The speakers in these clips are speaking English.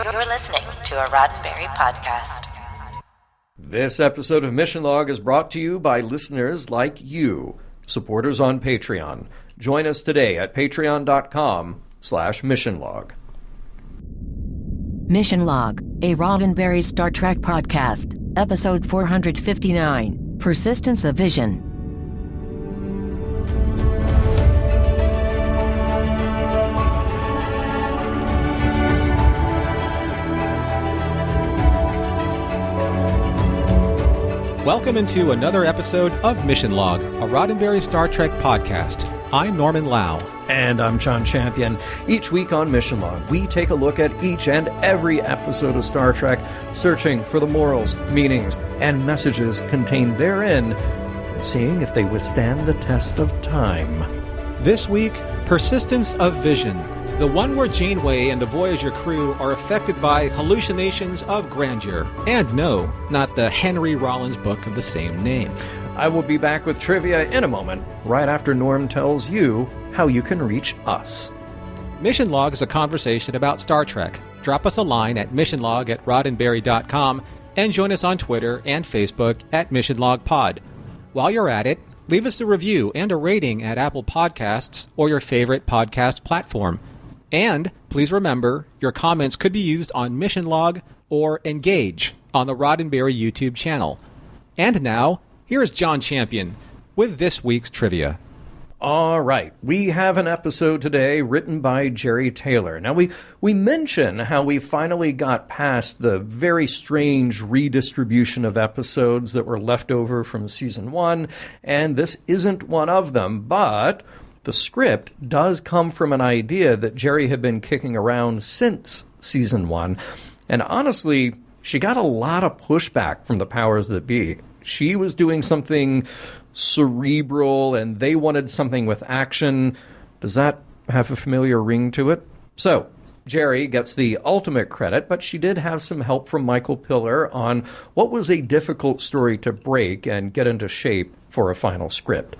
You're listening to a Roddenberry podcast. This episode of Mission Log is brought to you by listeners like you, supporters on Patreon. Join us today at patreon.com/missionlog. Mission Log, a Roddenberry Star Trek podcast, episode 459, Persistence of Vision. Welcome into another episode of Mission Log, a Roddenberry Star Trek podcast. I'm Norman Lau. And I'm John Champion. Each week on Mission Log, we take a look at each and every episode of Star Trek, searching for the morals, meanings, and messages contained therein, and seeing if they withstand the test of time. This week, Persistence of Vision, the one where Janeway and the Voyager crew are affected by hallucinations of grandeur. And no, not the Henry Rollins book of the same name. I will be back with trivia in a moment, right after Norm tells you how you can reach us. Mission Log is a conversation about Star Trek. Drop us a line at missionlog@roddenberry.com and join us on Twitter and Facebook at MissionLogPod. While you're at it, leave us a review and a rating at Apple Podcasts or your favorite podcast platform. And please remember, your comments could be used on Mission Log or Engage on the Roddenberry YouTube channel. And now, here is John Champion with this week's trivia. All right, we have an episode today written by Jerry Taylor. Now, we mention how we finally got past the very strange redistribution of episodes that were left over from Season 1, and this isn't one of them, but the script does come from an idea that Jerry had been kicking around since Season 1, and honestly, she got a lot of pushback from the powers that be. She was doing something cerebral, and they wanted something with action. Does that have a familiar ring to it? So, Jerry gets the ultimate credit, but she did have some help from Michael Piller on what was a difficult story to break and get into shape for a final script.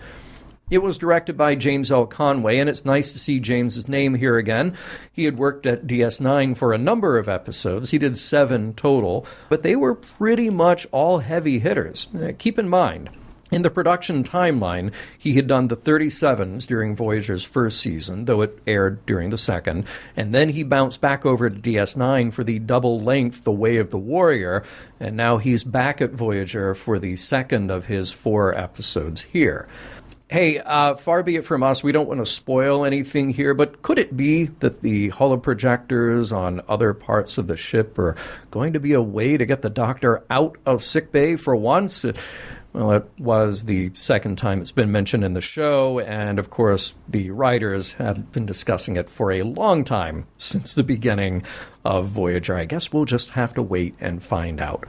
It was directed by James L. Conway, and it's nice to see James's name here again. He had worked at DS9 for a number of episodes. He did 7 total, but they were pretty much all heavy hitters. Keep in mind, in the production timeline, he had done the 37s during Voyager's first season, though it aired during the second, and then he bounced back over to DS9 for the double-length The Way of the Warrior, and now he's back at Voyager for the second of his 4 episodes here. Hey, far be it from us, we don't want to spoil anything here, but could it be that the holoprojectors on other parts of the ship are going to be a way to get the Doctor out of sickbay for once? Well, it was the second time it's been mentioned in the show, and of course, the writers had been discussing it for a long time since the beginning of Voyager. I guess we'll just have to wait and find out.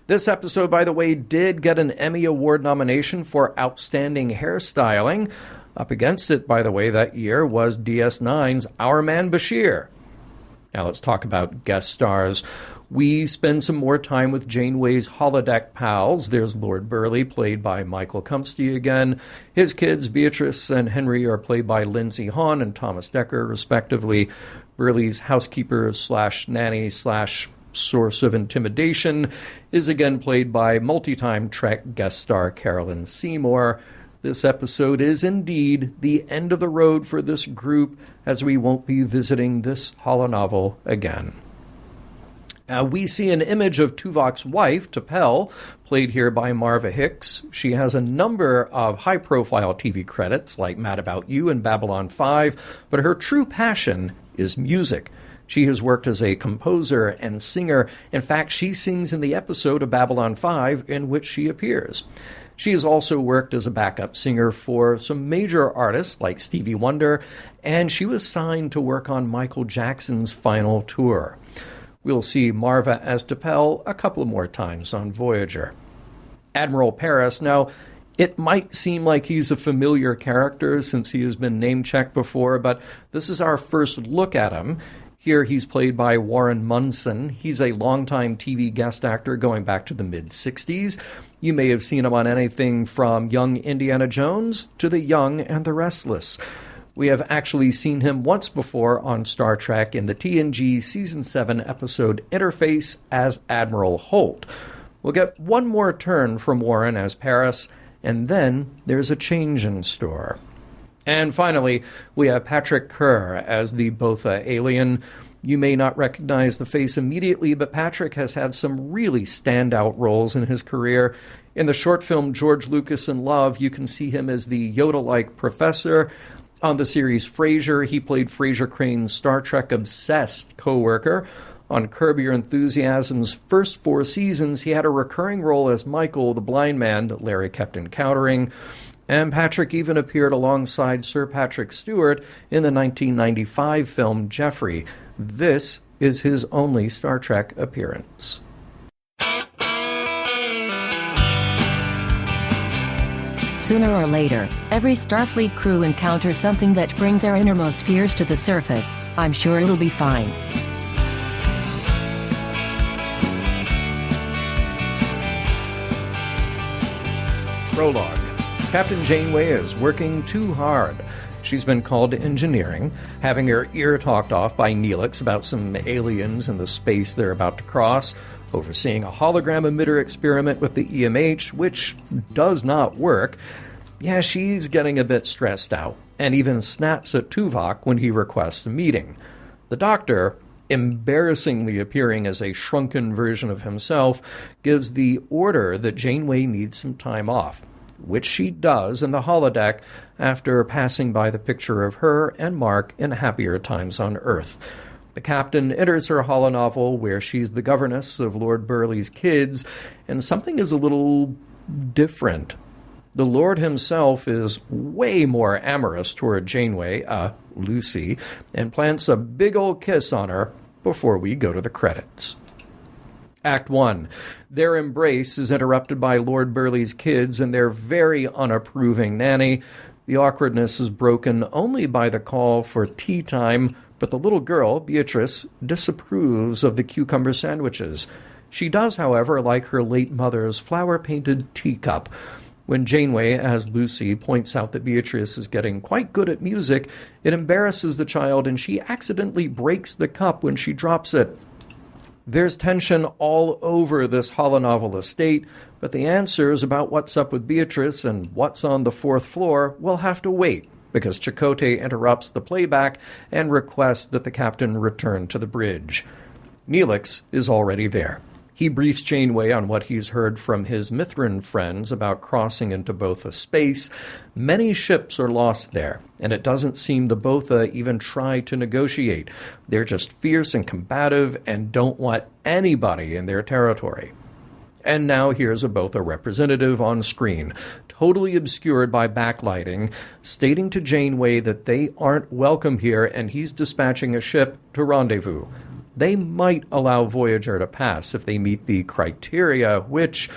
This episode, by the way, did get an Emmy Award nomination for Outstanding Hairstyling. Up against it, by the way, that year was DS9's Our Man Bashir. Now let's talk about guest stars. We spend some more time with Janeway's holodeck pals. There's Lord Burleigh, played by Michael Cumpsty again. His kids, Beatrice and Henry, are played by Lindsay Hahn and Thomas Dekker, respectively. Burleigh's housekeeper/nanny/ source of intimidation is again played by multi-time Trek guest star Carolyn Seymour. This episode is indeed the end of the road for this group, as we won't be visiting this holonovel again. We see an image of Tuvok's wife, T'Pel, played here by Marva Hicks. She has a number of high-profile TV credits, like Mad About You and Babylon 5, but her true passion is music. She has worked as a composer and singer. In fact, she sings in the episode of Babylon 5 in which she appears. She has also worked as a backup singer for some major artists like Stevie Wonder, and she was signed to work on Michael Jackson's final tour. We'll see Marva as T'Pel a couple more times on Voyager. Admiral Paris, now, it might seem like he's a familiar character since he has been name-checked before, but this is our first look at him. Here he's played by Warren Munson. He's a longtime TV guest actor going back to the mid-'60s. You may have seen him on anything from Young Indiana Jones to The Young and the Restless. We have actually seen him once before on Star Trek in the TNG Season 7 episode Interface as Admiral Holt. We'll get one more turn from Warren as Paris, and then there's a change in store. And finally, we have Patrick Kerr as the Botha alien. You may not recognize the face immediately, but Patrick has had some really standout roles in his career. In the short film George Lucas in Love, you can see him as the Yoda-like professor. On the series Frasier, he played Frasier Crane's Star Trek-obsessed co-worker. On Curb Your Enthusiasm's first 4 seasons, he had a recurring role as Michael, the blind man that Larry kept encountering. And Patrick even appeared alongside Sir Patrick Stewart in the 1995 film Jeffrey. This is his only Star Trek appearance. Sooner or later, every Starfleet crew encounters something that brings their innermost fears to the surface. I'm sure it'll be fine. Prologue. Captain Janeway is working too hard. She's been called to engineering, having her ear talked off by Neelix about some aliens in the space they're about to cross, overseeing a hologram emitter experiment with the EMH, which does not work. Yeah, she's getting a bit stressed out, and even snaps at Tuvok when he requests a meeting. The Doctor, embarrassingly appearing as a shrunken version of himself, gives the order that Janeway needs some time off, which she does in the holodeck after passing by the picture of her and Mark in happier times on Earth. The captain enters her holonovel where she's the governess of Lord Burleigh's kids, and something is a little different. The Lord himself is way more amorous toward Janeway, Lucy, and plants a big old kiss on her before we go to the credits. Act 1. Their embrace is interrupted by Lord Burleigh's kids and their very unapproving nanny. The awkwardness is broken only by the call for tea time, but the little girl, Beatrice, disapproves of the cucumber sandwiches. She does, however, like her late mother's flower-painted teacup. When Janeway, as Lucy, points out that Beatrice is getting quite good at music, it embarrasses the child and she accidentally breaks the cup when she drops it. There's tension all over this holonovel estate, but the answers about what's up with Beatrice and what's on the 4th floor will have to wait, because Chakotay interrupts the playback and requests that the captain return to the bridge. Neelix is already there. He briefs Janeway on what he's heard from his Mithrin friends about crossing into Botha space. Many ships are lost there, and it doesn't seem the Botha even try to negotiate. They're just fierce and combative and don't want anybody in their territory. And now here's a Botha representative on screen, totally obscured by backlighting, stating to Janeway that they aren't welcome here and he's dispatching a ship to rendezvous. They might allow Voyager to pass if they meet the criteria, which,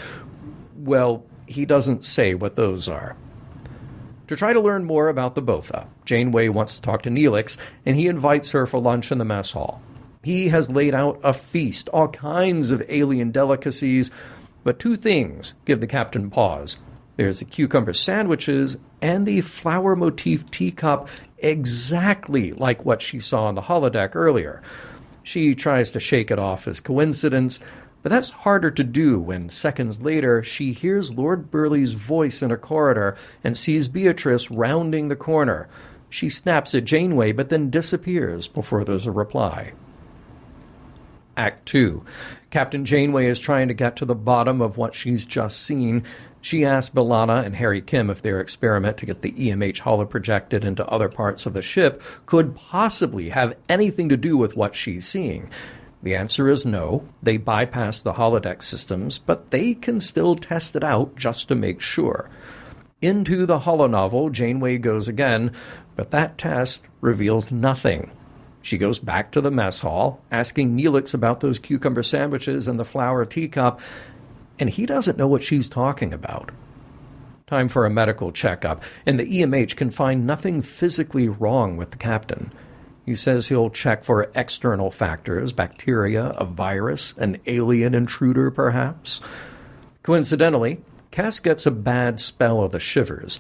well, he doesn't say what those are. To try to learn more about the Botha, Janeway wants to talk to Neelix, and he invites her for lunch in the mess hall. He has laid out a feast, all kinds of alien delicacies, but 2 things give the captain pause. There's the cucumber sandwiches and the flower motif teacup, exactly like what she saw on the holodeck earlier. She tries to shake it off as coincidence, but that's harder to do when seconds later she hears Lord Burleigh's voice in a corridor and sees Beatrice rounding the corner. She snaps at Janeway but then disappears before there's a reply. Act 2. Captain Janeway is trying to get to the bottom of what she's just seen. She asks B'Elanna and Harry Kim if their experiment to get the EMH holoprojected into other parts of the ship could possibly have anything to do with what she's seeing. The answer is no. They bypass the holodeck systems, but they can still test it out just to make sure. Into the holonovel, Janeway goes again, but that test reveals nothing. She goes back to the mess hall, asking Neelix about those cucumber sandwiches and the flower teacup, and he doesn't know what she's talking about. Time for a medical checkup, and the EMH can find nothing physically wrong with the captain. He says he'll check for external factors, bacteria, a virus, an alien intruder perhaps. Coincidentally, Cass gets a bad spell of the shivers.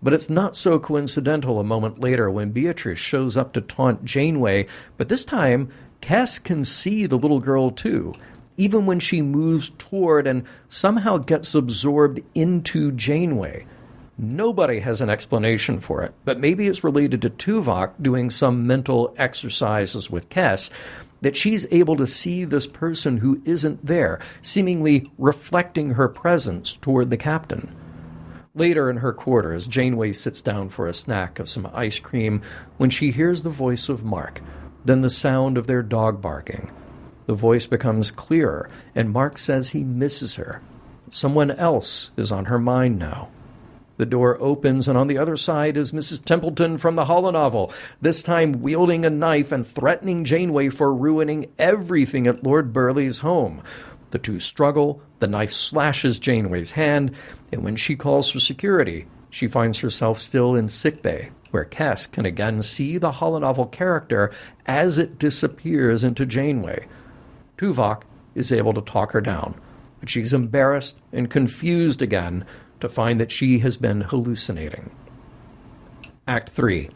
But it's not so coincidental a moment later when Beatrice shows up to taunt Janeway, but this time Kes can see the little girl too, even when she moves toward and somehow gets absorbed into Janeway. Nobody has an explanation for it, but maybe it's related to Tuvok doing some mental exercises with Kes, that she's able to see this person who isn't there, seemingly reflecting her presence toward the captain. Later in her quarters, Janeway sits down for a snack of some ice cream when she hears the voice of Mark, then the sound of their dog barking. The voice becomes clearer, and Mark says he misses her. Someone else is on her mind now. The door opens, and on the other side is Mrs. Templeton from the holonovel, this time wielding a knife and threatening Janeway for ruining everything at Lord Burleigh's home. The two struggle, the knife slashes Janeway's hand, and when she calls for security, she finds herself still in sickbay, where Kes can again see the holonovel character as it disappears into Janeway. Tuvok is able to talk her down, but she's embarrassed and confused again to find that she has been hallucinating. Act 3.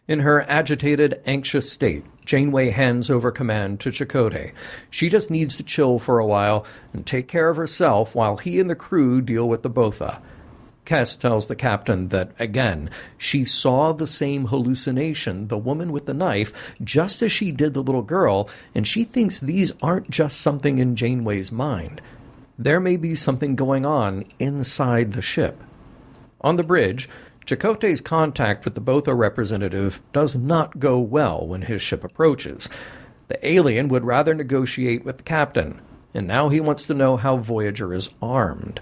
In her agitated, anxious state, Janeway hands over command to Chakotay. She just needs to chill for a while and take care of herself while he and the crew deal with the Botha. Kes tells the captain that, again, she saw the same hallucination, the woman with the knife, just as she did the little girl, and she thinks these aren't just something in Janeway's mind. There may be something going on inside the ship. On the bridge, Chakotay's contact with the Botha representative does not go well when his ship approaches. The alien would rather negotiate with the captain, and now he wants to know how Voyager is armed.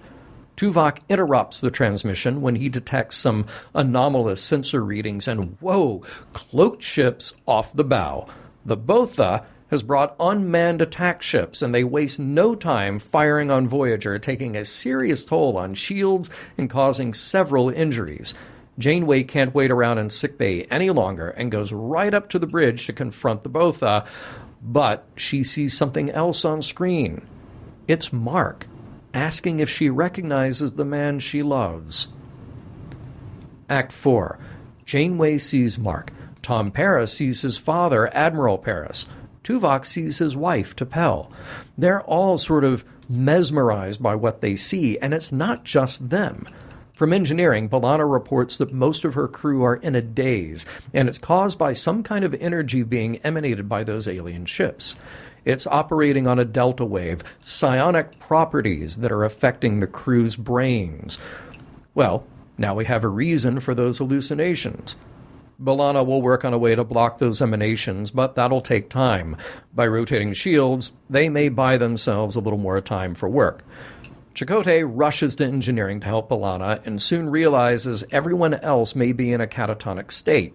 Tuvok interrupts the transmission when he detects some anomalous sensor readings and, whoa, cloaked ships off the bow. The Botha has brought unmanned attack ships, and they waste no time firing on Voyager, taking a serious toll on shields and causing several injuries. Janeway can't wait around in sickbay any longer and goes right up to the bridge to confront the Botha, but she sees something else on screen. It's Mark, asking if she recognizes the man she loves. Act 4. Janeway sees Mark. Tom Paris sees his father, Admiral Paris. Tuvok sees his wife, T'Pel. They're all sort of mesmerized by what they see, and it's not just them. From engineering, B'Elanna reports that most of her crew are in a daze, and it's caused by some kind of energy being emanated by those alien ships. It's operating on a delta wave, psionic properties that are affecting the crew's brains. Well, now we have a reason for those hallucinations. B'Elanna will work on a way to block those emanations, but that'll take time. By rotating shields, they may buy themselves a little more time for work. Chakotay rushes to engineering to help B'Elanna and soon realizes everyone else may be in a catatonic state.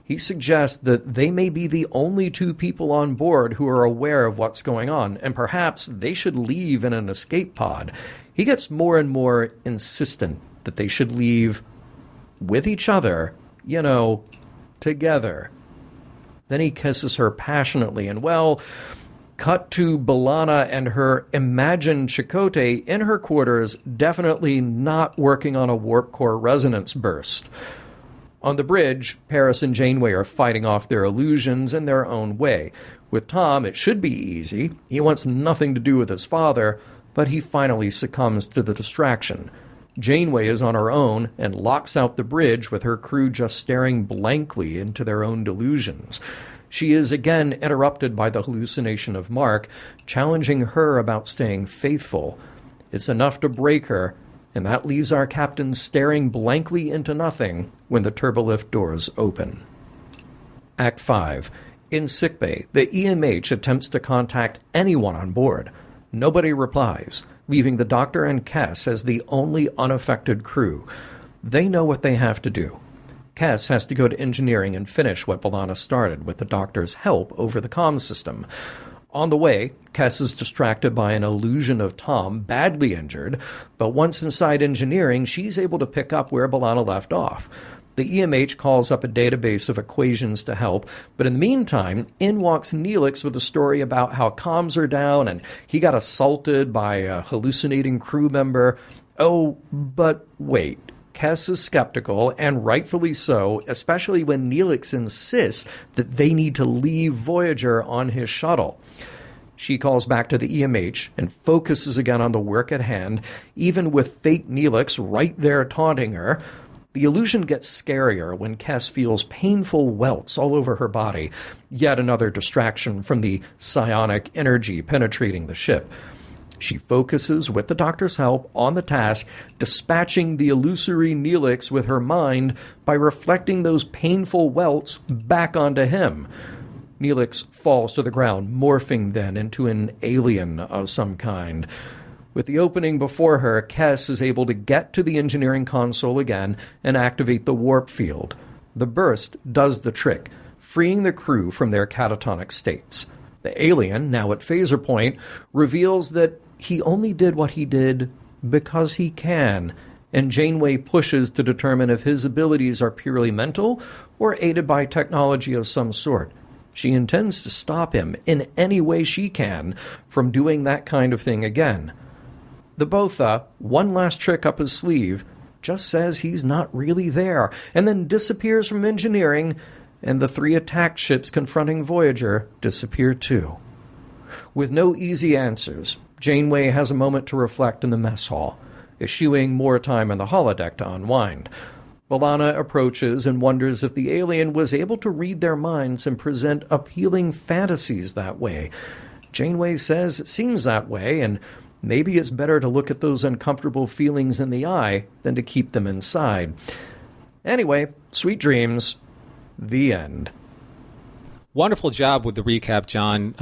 He suggests that they may be the only two people on board who are aware of what's going on, and perhaps they should leave in an escape pod. He gets more and more insistent that they should leave with each other, together. Then he kisses her passionately, and cut to B'Elanna and her imagined Chakotay in her quarters, definitely not working on a warp core resonance burst. On the bridge, Paris and Janeway are fighting off their illusions in their own way. With Tom, it should be easy. He wants nothing to do with his father, but he finally succumbs to the distraction. Janeway is on her own and locks out the bridge with her crew just staring blankly into their own delusions. She is again interrupted by the hallucination of Mark, challenging her about staying faithful. It's enough to break her, and that leaves our captain staring blankly into nothing when the turbolift doors open. Act 5. In sickbay, the EMH attempts to contact anyone on board. Nobody replies, leaving the doctor and Kes as the only unaffected crew. They know what they have to do. Kes has to go to engineering and finish what B'Elanna started with the doctor's help over the comm system. On the way, Kes is distracted by an illusion of Tom, badly injured, but once inside engineering, she's able to pick up where B'Elanna left off. The EMH calls up a database of equations to help, but in the meantime, in walks Neelix with a story about how comms are down and he got assaulted by a hallucinating crew member. Oh, but wait, Kes is skeptical, and rightfully so, especially when Neelix insists that they need to leave Voyager on his shuttle. She calls back to the EMH and focuses again on the work at hand, even with fake Neelix right there taunting her. The illusion gets scarier when Kes feels painful welts all over her body, yet another distraction from the psionic energy penetrating the ship. She focuses, with the doctor's help, on the task, dispatching the illusory Neelix with her mind by reflecting those painful welts back onto him. Neelix falls to the ground, morphing then into an alien of some kind. With the opening before her, Kes is able to get to the engineering console again and activate the warp field. The burst does the trick, freeing the crew from their catatonic states. The alien, now at phaser point, reveals that he only did what he did because he can, and Janeway pushes to determine if his abilities are purely mental or aided by technology of some sort. She intends to stop him in any way she can from doing that kind of thing again. The Botha, one last trick up his sleeve, just says he's not really there, and then disappears from engineering, and the 3 attack ships confronting Voyager disappear too. With no easy answers, Janeway has a moment to reflect in the mess hall, eschewing more time in the holodeck to unwind. B'Elanna approaches and wonders if the alien was able to read their minds and present appealing fantasies that way. Janeway says it seems that way, and maybe it's better to look at those uncomfortable feelings in the eye than to keep them inside. Anyway, sweet dreams. The end. Wonderful job with the recap, John.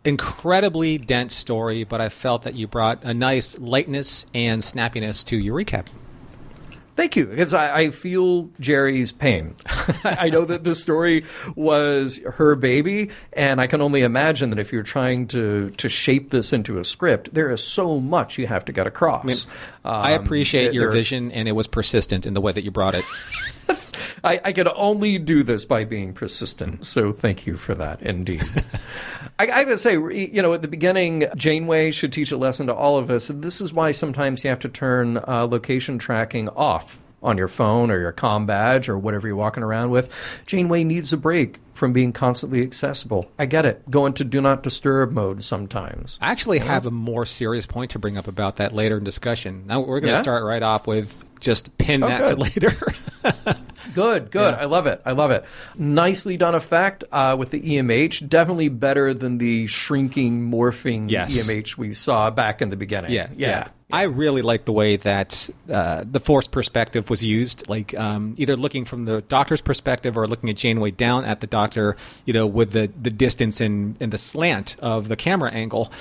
Incredibly dense story, but I felt that you brought a nice lightness and snappiness to your recap. Thank you, because I feel Jerry's pain. I know that this story was her baby, and I can only imagine that if you're trying to shape this into a script, there is so much you have to get across. I appreciate your vision, and it was persistent in the way that you brought it. I could only do this by being persistent, so thank you for that, indeed. I got to say, at the beginning, Janeway should teach a lesson to all of us, and this is why sometimes you have to turn location tracking off on your phone or your comm badge or whatever you're walking around with. Janeway needs a break from being constantly accessible. I get it. Go into do not disturb mode sometimes. I actually have a more serious point to bring up about that later in discussion. Now we're going to start right off with just pin that for later. Good. Yeah. I love it. Nicely done effect with the EMH. Definitely better than the shrinking, morphing EMH we saw back in the beginning. Yeah. I really like the way that the Force perspective was used, like either looking from the Doctor's perspective or looking at Janeway down at the Doctor, with the distance and the slant of the camera angle.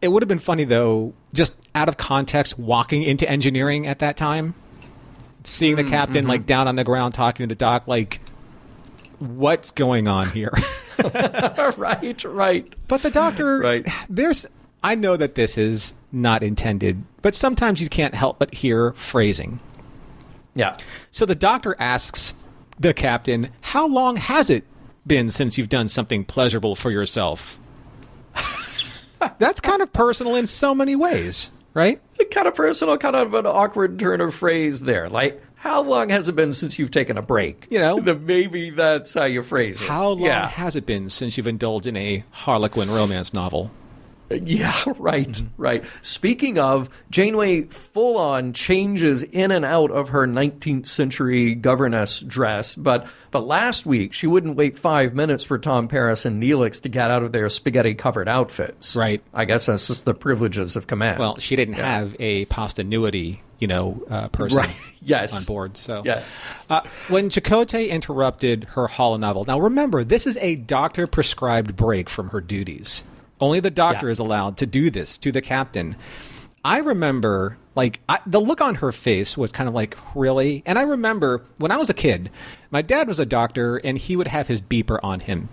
It would have been funny, though, just out of context, walking into engineering at that time, seeing the captain like down on the ground talking to the doc, like, what's going on here? Right. But the Doctor, I know that this is not intended, but sometimes you can't help but hear phrasing. Yeah. So the Doctor asks the captain, how long has it been since you've done something pleasurable for yourself? That's kind of personal in so many ways, right? Kind of personal, kind of an awkward turn of phrase there. Like, how long has it been since you've taken a break? Maybe that's how you phrase it. How long has it been since you've indulged in a Harlequin romance novel? Yeah, right. Speaking of, Janeway full-on changes in and out of her 19th century governess dress, but last week she wouldn't wait 5 minutes for Tom Paris and Neelix to get out of their spaghetti-covered outfits. Right. I guess that's just the privileges of command. Well, she didn't have a postanuity, person on board. So, when Chakotay interrupted her holonovel, now remember, this is a doctor-prescribed break from her duties. Only the Doctor is allowed to do this to the captain. I remember, the look on her face was kind of like, really? And I remember when I was a kid, my dad was a doctor, and he would have his beeper on him.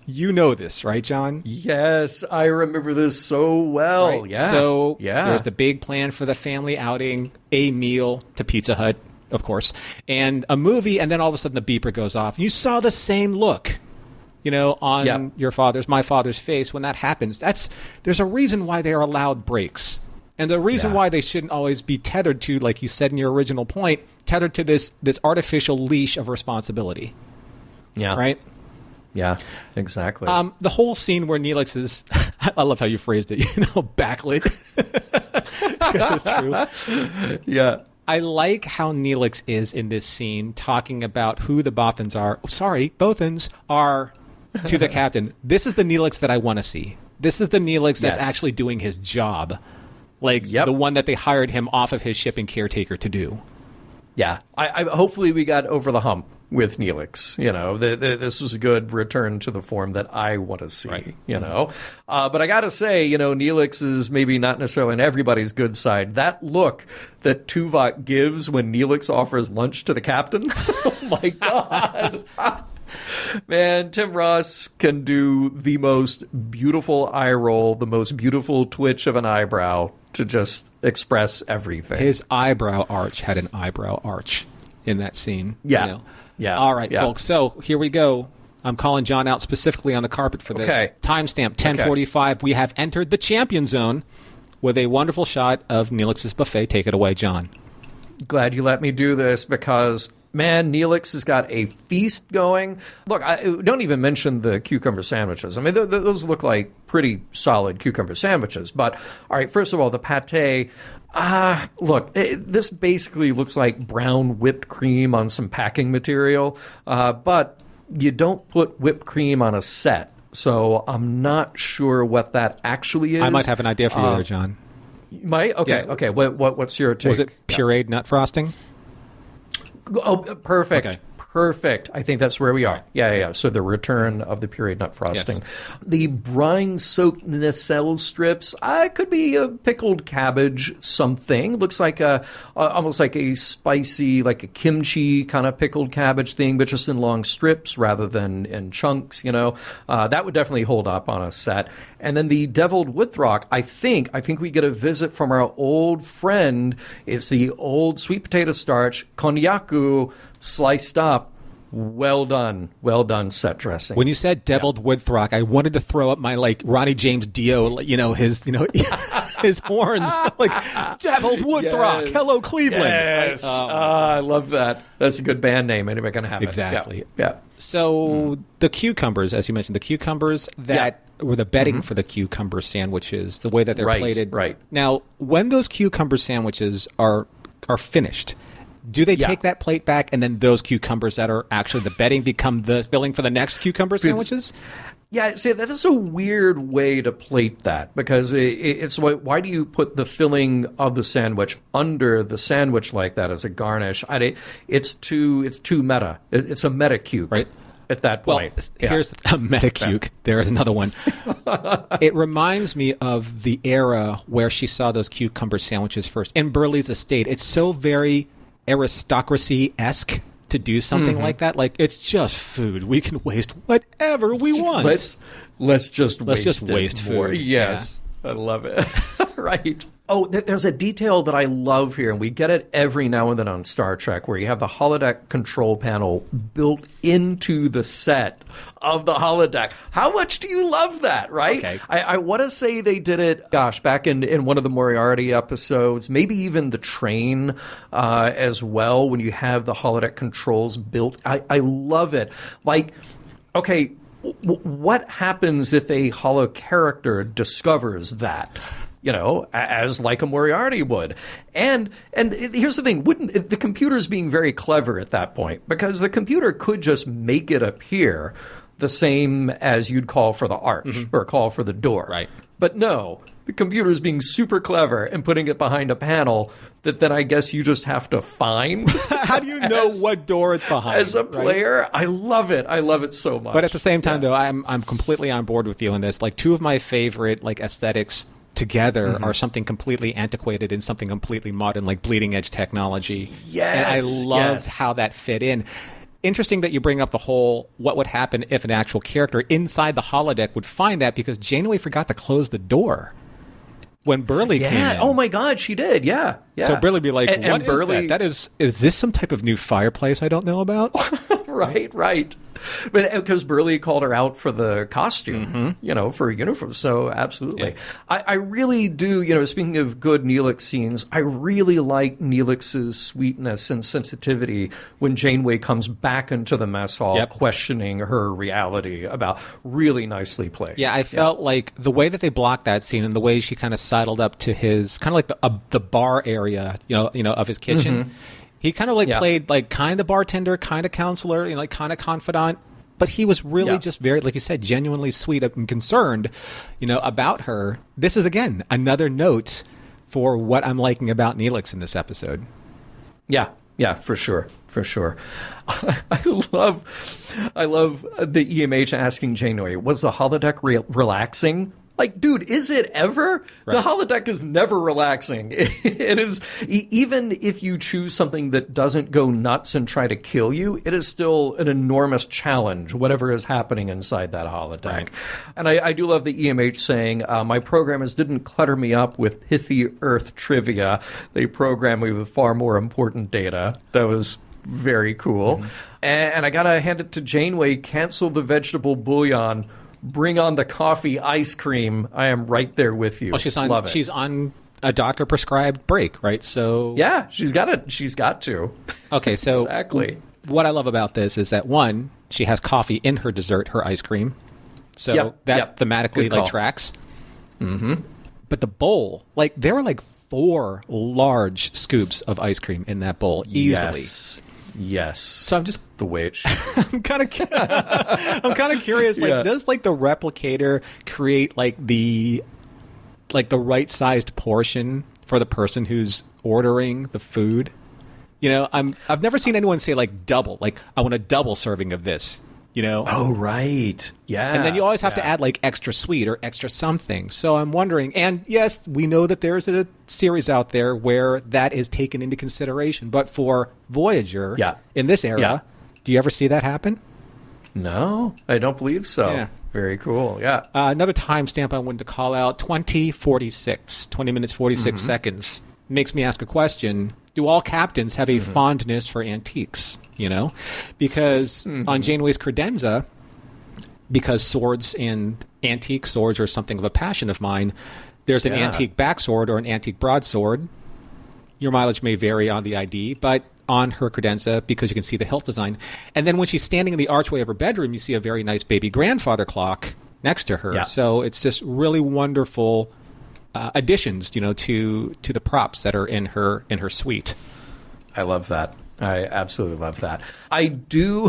You know this, right, John? Yes, I remember this so well. Right? Yeah. So there's the big plan for the family outing, a meal to Pizza Hut, of course, and a movie, and then all of a sudden the beeper goes off. You saw the same look. On my father's face when that happens. There's a reason why they are allowed breaks And the reason why they shouldn't always be tethered to, like you said in your original point, tethered to this artificial leash of responsibility. Yeah. Right? Yeah, exactly. The whole scene where Neelix is, I love how you phrased it, backlit. Because it's true. Yeah. I like how Neelix is in this scene talking about who the Bothans are to the captain. This is the Neelix that I want to see. This is the Neelix that's actually doing his job. Like the one that they hired him off of his ship and caretaker to do. Yeah. I hopefully we got over the hump with Neelix. This was a good return to the form that I want to see, But I got to say, Neelix is maybe not necessarily on everybody's good side. That look that Tuvok gives when Neelix offers lunch to the captain, oh my God. Man, Tim Ross can do the most beautiful eye roll, the most beautiful twitch of an eyebrow to just express everything. His eyebrow arch had an eyebrow arch in that scene. Yeah. Yeah. All right, folks. So here we go. I'm calling John out specifically on the carpet for this. Okay. Timestamp 10:45. Okay. We have entered the champion zone with a wonderful shot of Neelix's buffet. Take it away, John. Glad you let me do this because, man, Neelix has got a feast going. Look, I don't even mention the cucumber sandwiches. I mean, those look like pretty solid cucumber sandwiches. But, all right, first of all, the pate. Look, this basically looks like brown whipped cream on some packing material. But you don't put whipped cream on a set. So I'm not sure what that actually is. I might have an idea for you there, John. You might? Okay, yeah. Okay. What's your take? Was it pureed nut frosting? Oh, perfect. Okay. Perfect. I think that's where we are. Yeah. So the return of the pureed nut frosting. Yes. The brine-soaked nacelle strips, could be a pickled cabbage something. Looks like almost like a spicy, like a kimchi kind of pickled cabbage thing, but just in long strips rather than in chunks, That would definitely hold up on a set. And then the deviled woodthrock, I think we get a visit from our old friend. It's the old sweet potato starch, konjaku, sliced up. Well done set dressing. When you said deviled woodthrock, I wanted to throw up my Ronnie James Dio, his his horns, like deviled woodthrock. Yes. Hello, Cleveland. Yes. Right? I love that. That's a good band name. Anybody can have exactly. it. Yeah. So the cucumbers, as you mentioned, the cucumbers that were the bedding for the cucumber sandwiches, the way that they're plated. Right. Now, when those cucumber sandwiches are finished, do they take that plate back and then those cucumbers that are actually the bedding become the filling for the next cucumber sandwiches? Yeah, see, that is a weird way to plate that because it's why do you put the filling of the sandwich under the sandwich like that as a garnish? It's too meta. It's a meta cuke. Right. At that point. Well, here's a metacuke. There's another one. It reminds me of the era where she saw those cucumber sandwiches first. In Burleigh's estate, it's so very aristocracy-esque to do something like that. Like, it's just food. We can waste whatever we want. Let's just waste food. Yes. Yeah. I love it. Right. Oh, there's a detail that I love here, and we get it every now and then on Star Trek, where you have the holodeck control panel built into the set of the holodeck. How much do you love that, right? Okay. I want to say they did it, back in one of the Moriarty episodes, maybe even the train as well, when you have the holodeck controls built. I love it. Like, okay, what happens if a holo character discovers that? As like a Moriarty would. And here's the thing, the computer's being very clever at that point, because the computer could just make it appear the same as you'd call for the arch or call for the door. Right. But no, the computer's being super clever and putting it behind a panel that then I guess you just have to find. How do you know what door it's behind? As a player, right? I love it. I love it so much. But at the same time, though, I'm completely on board with you on this. Like, two of my favorite aesthetics together are something completely antiquated and something completely modern, like bleeding edge technology. Yes. And I loved how that fit in. Interesting that you bring up the whole what would happen if an actual character inside the holodeck would find that, because Janeway forgot to close the door when Burleigh came in. Oh my God, she did. Yeah. Yeah. So Burley be like, and what Burley, is that? Is this some type of new fireplace I don't know about? Right. But because Burley called her out for the costume, for a uniform. So absolutely. Yeah. I really do, speaking of good Neelix scenes, I really like Neelix's sweetness and sensitivity when Janeway comes back into the mess hall questioning her reality about really nicely played. Yeah, I felt like the way that they blocked that scene and the way she kind of sidled up to his kind of like the bar area, of his kitchen. Mm-hmm. He kind of played like kind of bartender, kind of counselor, like kind of confidant, but he was really just very, like you said, genuinely sweet and concerned, about her. This is again another note for what I'm liking about Neelix in this episode. Yeah, for sure. I love the EMH asking Janeway, was the holodeck relaxing? Like, dude, is it ever? Right. The holodeck is never relaxing. It is, even if you choose something that doesn't go nuts and try to kill you, it is still an enormous challenge, whatever is happening inside that holodeck. Right. And I do love the EMH saying, my programmers didn't clutter me up with pithy Earth trivia. They programmed me with far more important data. That was very cool. Mm-hmm. And I gotta hand it to Janeway, cancel the vegetable bouillon. Bring on the coffee ice cream. I am right there with you. Well, she's on a doctor prescribed break, right? So yeah, she's got to. Okay, so exactly. What I love about this is that one, she has coffee in her dessert, her ice cream. So that thematically tracks. Mm-hmm. But the bowl, there were 4 large scoops of ice cream in that bowl easily. Yes. So I'm just the witch. I'm kind of curious. Does the replicator create the right sized portion for the person who's ordering the food? I've never seen anyone say double. I want a double serving of this. Oh, right. Yeah. And then you always have to add extra sweet or extra something. So I'm wondering, and yes, we know that there's a series out there where that is taken into consideration. But for Voyager, in this era, do you ever see that happen? No, I don't believe so. Yeah. Very cool. Yeah. Another timestamp I wanted to call out, 20 minutes, 46 seconds. Makes me ask a question. Do all captains have a fondness for antiques? Because on Janeway's credenza, because swords and antique swords are something of a passion of mine, there's an antique backsword or an antique broadsword. Your mileage may vary on the ID, but on her credenza, because you can see the hilt design. And then when she's standing in the archway of her bedroom, you see a very nice baby grandfather clock next to her. Yeah. So it's just really wonderful additions, to the props that are in her suite. I love that. I absolutely love that. I so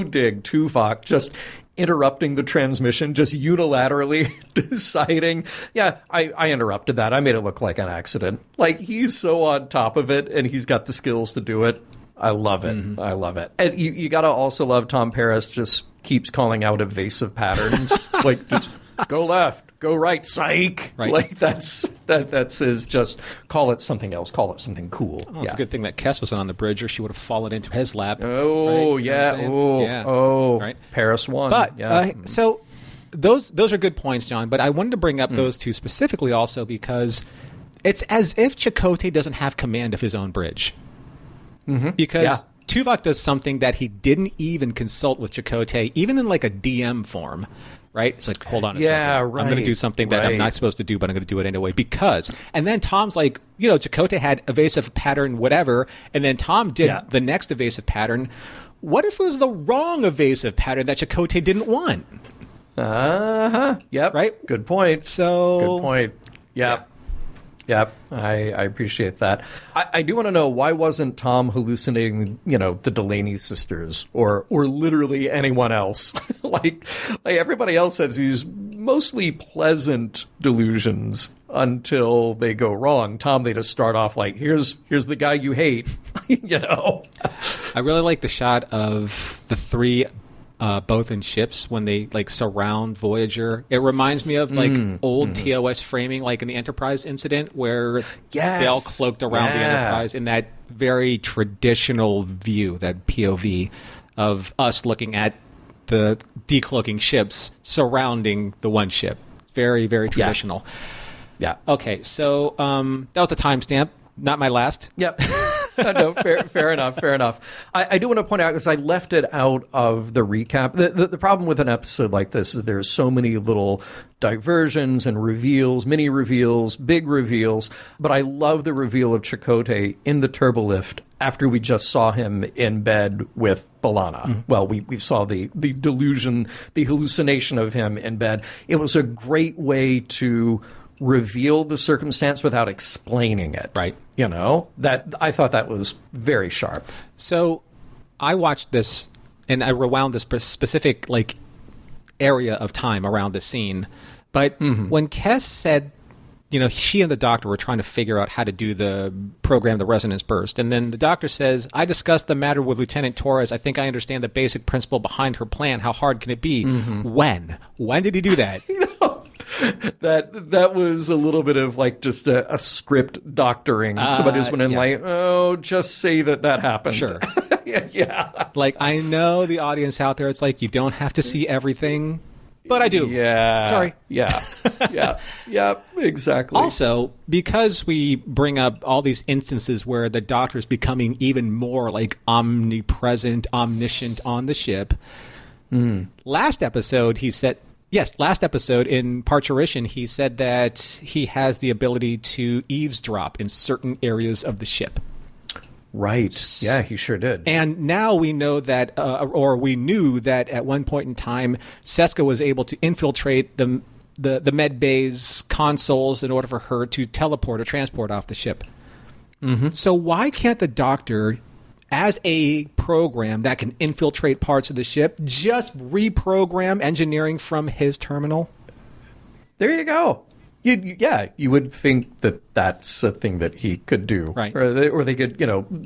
dig Tuvok just interrupting the transmission, just unilaterally deciding, I interrupted that. I made it look like an accident. He's so on top of it, and he's got the skills to do it. I love it. Mm-hmm. I love it. And you got to also love Tom Paris just keeps calling out evasive patterns. Just go left, go right, psych. Right. That's his just call it something else, call it something cool. Oh, it's a good thing that Kess wasn't on the bridge, or she would have fallen into his lap. Oh, right? Yeah. Right. Paris won. But, so those are good points, John, but I wanted to bring up those two specifically also because it's as if Chakotay doesn't have command of his own bridge. Mm-hmm. Because Tuvok does something that he didn't even consult with Chakotay, even in a DM form. Right? It's hold on a second. Right. I'm going to do something that I'm not supposed to do, but I'm going to do it anyway because. And then Tom's Chakotay had evasive pattern, whatever, and then Tom did the next evasive pattern. What if it was the wrong evasive pattern that Chakotay didn't want? Yep. Right? Good point. Good point. Yep. Yep, I appreciate that. I do want to know, why wasn't Tom hallucinating, the Delaney sisters or literally anyone else? like everybody else has these mostly pleasant delusions until they go wrong. Tom, they just start off here's the guy you hate, I really like the shot of the three both in ships when they surround Voyager. It reminds me of old TOS framing, in the Enterprise incident where they all cloaked around the Enterprise in that very traditional view, that POV of us looking at the decloaking ships surrounding the one ship. Very, very traditional. Yeah. Okay, so that was the timestamp, not my last. Yep. No, fair enough. Fair enough. I do want to point out, because I left it out of the recap. The problem with an episode like this is there's so many little diversions and reveals, mini reveals, big reveals. But I love the reveal of Chakotay in the turbolift after we just saw him in bed with B'Elanna. Mm-hmm. Well, we saw the delusion, the hallucination of him in bed. It was a great way to reveal the circumstance without explaining it. Right. You know, that I thought that was very sharp. So I watched this and I rewound this specific area of time around the scene. But when Kes said, she and the doctor were trying to figure out how to do the program, the resonance burst. And then the doctor says, I discussed the matter with Lieutenant Torres. I think I understand the basic principle behind her plan. How hard can it be? When? When did he do that? That was a little bit of just a script doctoring. Somebody just went in just say that happened. Sure. Yeah. I know the audience out there, it's you don't have to see everything, but I do. Yeah. Sorry. Yeah. Yeah, exactly. Also, because we bring up all these instances where the doctor's becoming even more omnipresent, omniscient on the ship. Last episode, he said... Yes, last episode in Parturition, he said that he has the ability to eavesdrop in certain areas of the ship. Right. Yeah, he sure did. And now we know that, or we knew that at one point in time, Seska was able to infiltrate the med bay's consoles in order for her to teleport or transport off the ship. So why can't the Doctor, as a program that can infiltrate parts of the ship, just reprogram engineering from his terminal? There you go. You would think that that's a thing that he could do, right? Or they could,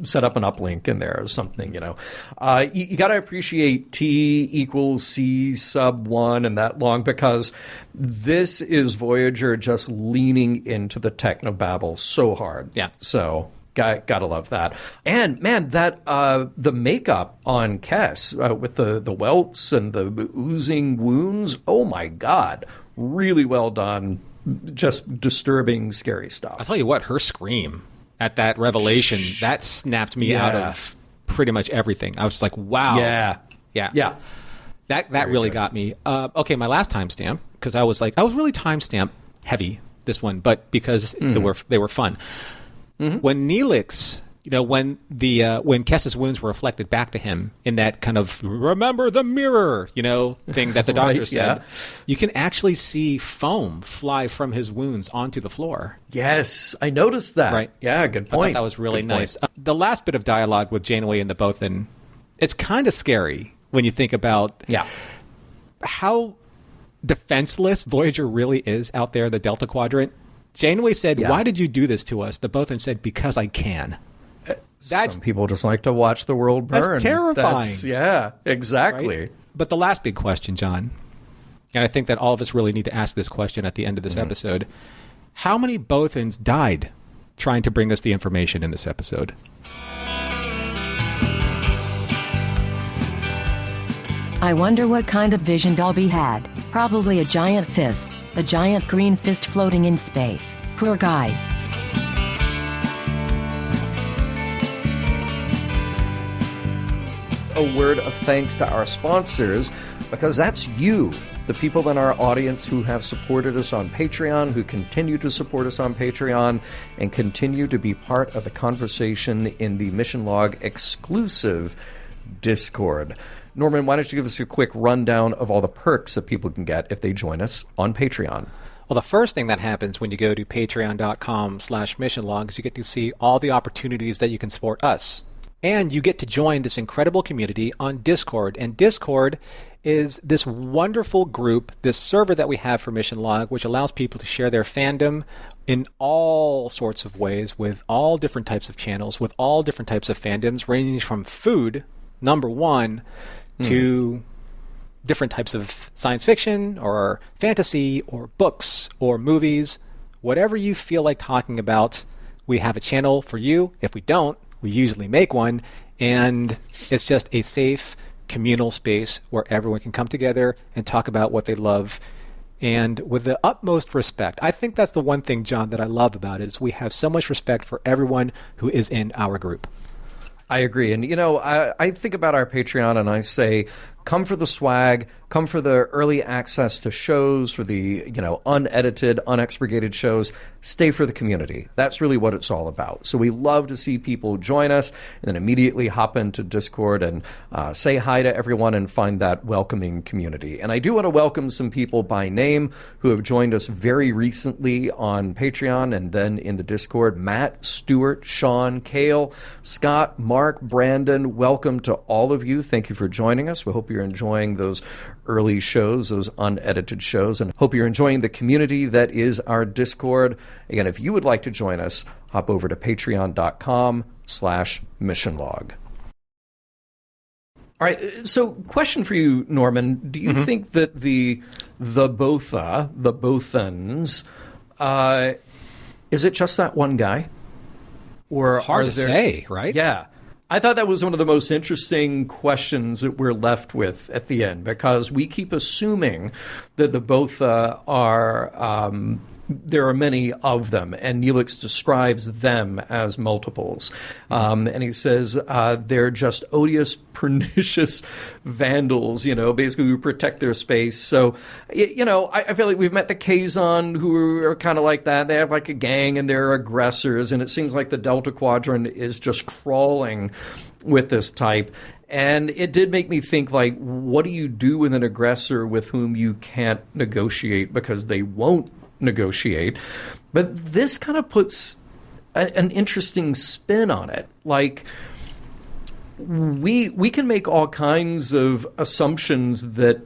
set up an uplink in there or something. You got to appreciate T equals C sub 1 and that long, because this is Voyager just leaning into the technobabble so hard. Yeah. So gotta love that. And man, that the makeup on Kes with the welts and the oozing wounds. Oh my God, really well done. Just disturbing, scary stuff. I'll tell you what, her scream at that revelation, that snapped me out of pretty much everything. I was like, wow. Yeah. That really got me. Okay, my last timestamp, because I was really timestamp heavy, this one, but because they were fun. When Neelix, when Kes's wounds were reflected back to him in that kind of remember the mirror, thing that the doctor said, you can actually see foam fly from his wounds onto the floor. Yes, I noticed that. Right. Yeah, good point. I thought that was really nice. The last bit of dialogue with Janeway and the Bothan, it's kind of scary when you think about how defenseless Voyager really is out there in the Delta Quadrant. Janeway said, why did you do this to us? The Bothan said, because I can. Some people just like to watch the world burn. That's terrifying. Yeah, exactly. Right? But the last big question, John, and I think that all of us really need to ask this question at the end of this episode, how many Bothans died trying to bring us the information in this episode? I wonder what kind of vision Dolby had. Probably a giant fist. A giant green fist floating in space. Poor guy. A word of thanks to our sponsors, because that's you, the people in our audience who have supported us on Patreon, who continue to support us on Patreon, and continue to be part of the conversation in the Mission Log exclusive Discord. Norman, why don't you give us a quick rundown of all the perks that people can get if they join us on Patreon? Well, the first thing that happens when you go to patreon.com/missionlog is you get to see all the opportunities that you can support us. And you get to join this incredible community on Discord. And Discord is this wonderful group, this server that we have for Mission Log, which allows people to share their fandom in all sorts of ways, with all different types of channels, with all different types of fandoms, ranging from food, number one, to different types of science fiction or fantasy or books or movies. Whatever you feel like talking about, we have a channel for you. If we don't, we usually make one, and it's just a safe communal space where everyone can come together and talk about what they love and with the utmost respect. I think that's the one thing, John, that I love about it, is we have so much respect for everyone who is in our group. I agree. And, I think about our Patreon and I say, come for the swag, come for the early access to shows, for the, unedited, unexpurgated shows. Stay for the community. That's really what it's all about. So we love to see people join us and then immediately hop into Discord and say hi to everyone and find that welcoming community. And I do want to welcome some people by name who have joined us very recently on Patreon and then in the Discord. Matt, Stuart, Sean, Kale, Scott, Mark, Brandon, welcome to all of you. Thank you for joining us. We hope you're enjoying those early shows, those unedited shows, and hope you're enjoying the community that is our Discord. Again, if you would like to join us, hop over to patreon.com/missionlog. All right, so question for you, Norman. Do you think that the Bothans, is it just that one guy? Or hard to say, right? Yeah. I thought that was one of the most interesting questions that we're left with at the end, because we keep assuming that the Botha are, there are many of them, and Neelix describes them as multiples. And he says they're just odious, pernicious vandals, basically who protect their space. So, I feel like we've met the Kazon, who are kind of like that. They have like a gang and they're aggressors, and it seems like the Delta Quadrant is just crawling with this type. And it did make me think, like, what do you do with an aggressor with whom you can't negotiate because they won't negotiate? But this kind of puts an interesting spin on it. Like, we can make all kinds of assumptions that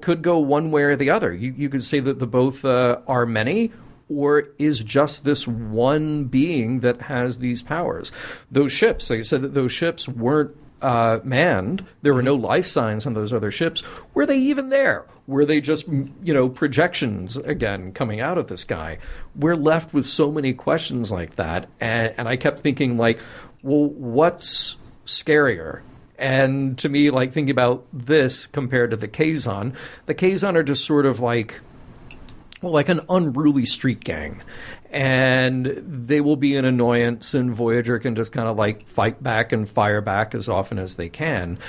could go one way or the other. You could say that the both are many, or is just this one being that has these powers. Those ships, like I said, that those ships weren't manned. There were no life signs on those other ships. Were they even there? Were they just, projections, again, coming out of the sky? We're left with so many questions like that. And I kept thinking, like, well, what's scarier? And to me, like, thinking about this compared to the Kazon are just sort of like an unruly street gang. And they will be an annoyance, and Voyager can just kind of like fight back and fire back as often as they can.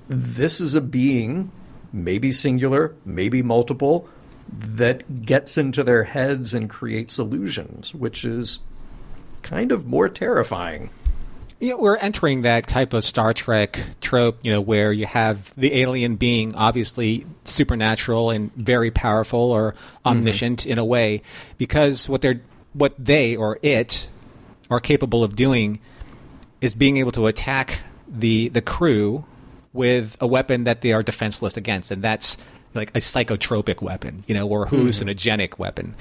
This is a being, maybe singular, maybe multiple, that gets into their heads and creates illusions, which is kind of more terrifying. We're entering that type of Star Trek trope, where you have the alien being obviously supernatural and very powerful or omniscient in a way, because what they or it are capable of doing is being able to attack the crew with a weapon that they are defenseless against, and that's like a psychotropic weapon, or a hallucinogenic weapon.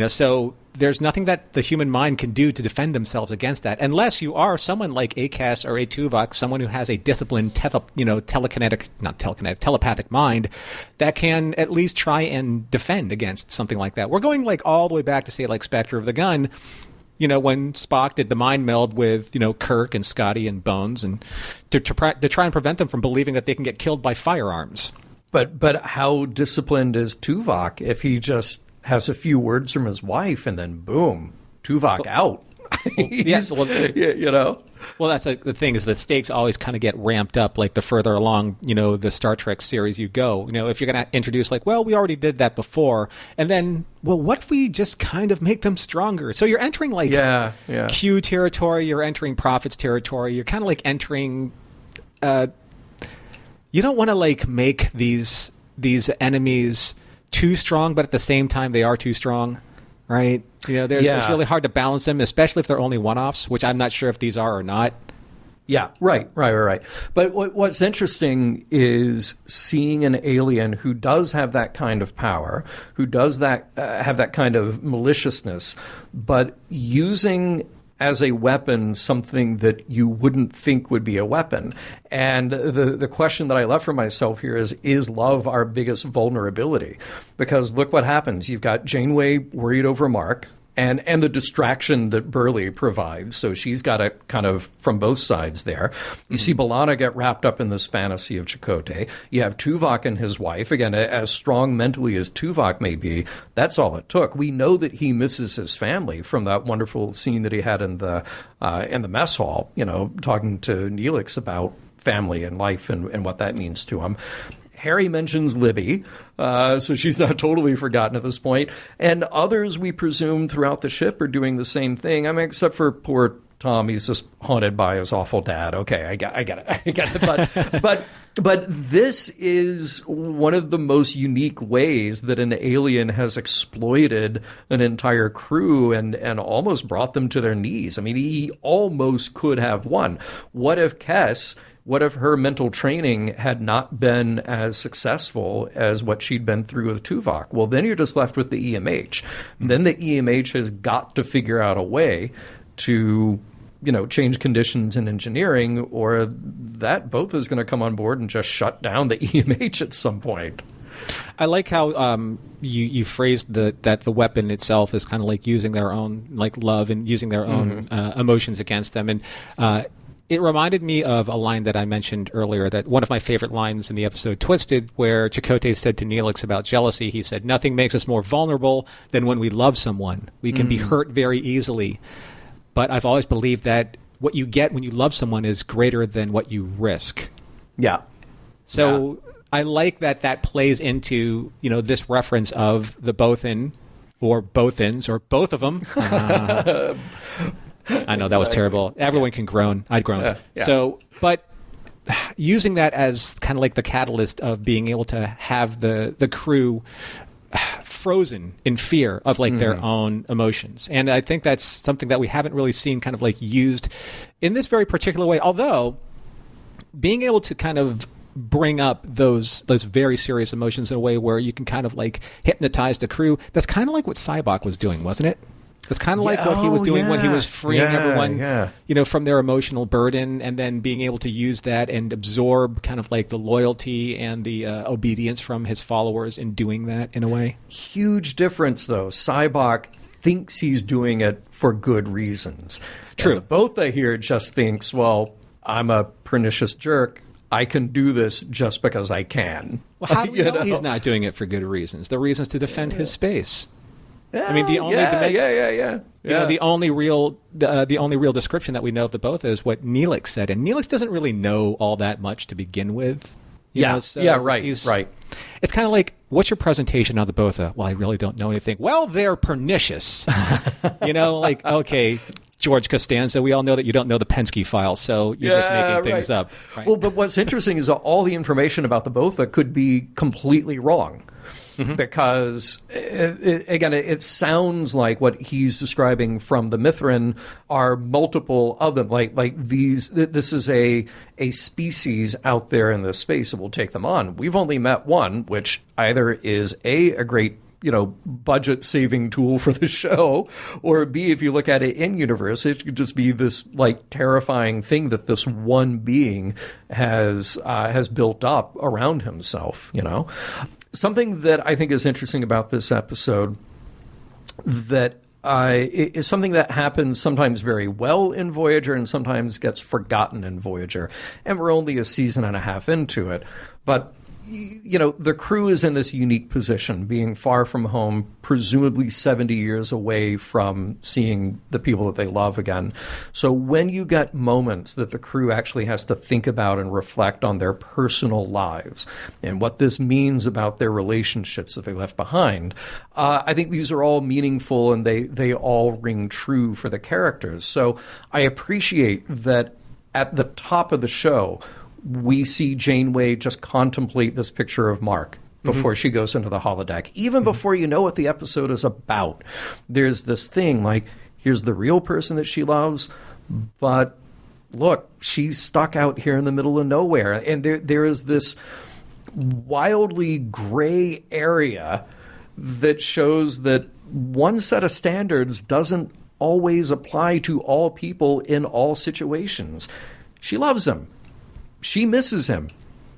So there's nothing that the human mind can do to defend themselves against that, unless you are someone like Acast or a Tuvok, someone who has a disciplined telepathic mind that can at least try and defend against something like that. We're going like all the way back to, say, like Spectre of the Gun, when Spock did the mind meld with, Kirk and Scotty and Bones, and to try and prevent them from believing that they can get killed by firearms. But how disciplined is Tuvok if he just has a few words from his wife and then boom, Tuvok out? Well, that's the thing, is the stakes always kind of get ramped up like the further along, the Star Trek series you go. If you're going to introduce like, well, we already did that before, and then, well, what if we just kind of make them stronger? So you're entering like Q territory, you're entering Prophets territory, you're kind of like entering... you don't want to like make these enemies too strong, but at the same time they are too strong, right? It's really hard to balance them, especially if they're only one-offs, which I'm not sure if these are or not. Yeah, right. But what's interesting is seeing an alien who does have that kind of power, who does have that kind of maliciousness, but using as a weapon something that you wouldn't think would be a weapon. And the question that I left for myself here is love our biggest vulnerability? Because look what happens. You've got Janeway worried over Mark. and the distraction that Burley provides. So she's got it kind of from both sides there. You see B'Elanna get wrapped up in this fantasy of Chakotay. You have Tuvok and his wife. Again, as strong mentally as Tuvok may be, that's all it took. We know that he misses his family from that wonderful scene that he had in the mess hall, talking to Neelix about family and life and what that means to him. Harry mentions Libby, so she's not totally forgotten at this point. And others, we presume, throughout the ship are doing the same thing. I mean, except for poor Tom, he's just haunted by his awful dad. Okay, I get it. But this is one of the most unique ways that an alien has exploited an entire crew and almost brought them to their knees. I mean, he almost could have won. What if her mental training had not been as successful as what she'd been through with Tuvok? Well, then you're just left with the EMH. Then the EMH has got to figure out a way to, change conditions in engineering, or that both is going to come on board and just shut down the EMH at some point. I like how you phrased that the weapon itself is kind of like using their own love and using their own emotions against them. And it reminded me of a line that I mentioned earlier, that one of my favorite lines in the episode Twisted, where Chakotay said to Neelix about jealousy, he said, "Nothing makes us more vulnerable than when we love someone. We can be hurt very easily. But I've always believed that what you get when you love someone is greater than what you risk." Yeah. So I like that plays into, this reference of the Bothan or Bothans or both of them. I know that was terrible. Everyone can groan. I'd groaned. Yeah. So, but using that as kind of like the catalyst of being able to have the crew frozen in fear of their own emotions. And I think that's something that we haven't really seen kind of used in this very particular way. Although being able to kind of bring up those very serious emotions in a way where you can kind of hypnotize the crew, that's kind of like what Sybok was doing, wasn't it? It's kind of like what he was doing when he was freeing everyone, from their emotional burden, and then being able to use that and absorb kind of the loyalty and the obedience from his followers in doing that in a way. Huge difference, though. Sybok thinks he's doing it for good reasons. True. And the Botha here just thinks, well, I'm a pernicious jerk. I can do this just because I can. Well, how do we know he's not doing it for good reasons? The reason's to defend his space. I mean, the only real description that we know of the Botha is what Neelix said, and Neelix doesn't really know all that much to begin with. Right. It's kind of like, what's your presentation on the Botha? Well, I really don't know anything. Well, they're pernicious. Okay, George Costanza, we all know that you don't know the Penske file, so you're just making things up. Right? Well, but what's interesting is that all the information about the Botha could be completely wrong. Because, it sounds like what he's describing from the Mithrin are multiple of them. This is a species out there in this space that will take them on. We've only met one, which either is a great budget-saving tool for the show, or B, if you look at it in universe, it could just be this terrifying thing that this one being has built up around himself. Something that I think is interesting about this episode that is something that happens sometimes very well in Voyager and sometimes gets forgotten in Voyager. And we're only a season and a half into it. But the crew is in this unique position, being far from home, presumably 70 years away from seeing the people that they love again. So when you get moments that the crew actually has to think about and reflect on their personal lives and what this means about their relationships that they left behind, I think these are all meaningful and they all ring true for the characters. So I appreciate that at the top of the show, we see Janeway just contemplate this picture of Mark before she goes into the holodeck. Even before you know what the episode is about, there's this thing here's the real person that she loves, but look, she's stuck out here in the middle of nowhere. And there is this wildly gray area that shows that one set of standards doesn't always apply to all people in all situations. She loves him. She misses him.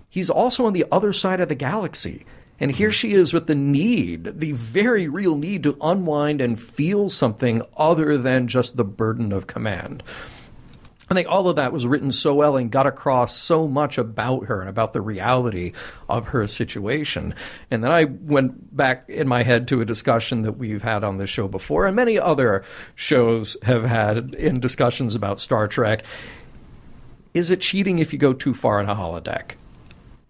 He's also on the other side of the galaxy. And here she is with the very real need to unwind and feel something other than just the burden of command. I think all of that was written so well and got across so much about her and about the reality of her situation. And then I went back in my head to a discussion that we've had on this show before, and many other shows have had in discussions about Star Trek. Is it cheating if you go too far in a holodeck?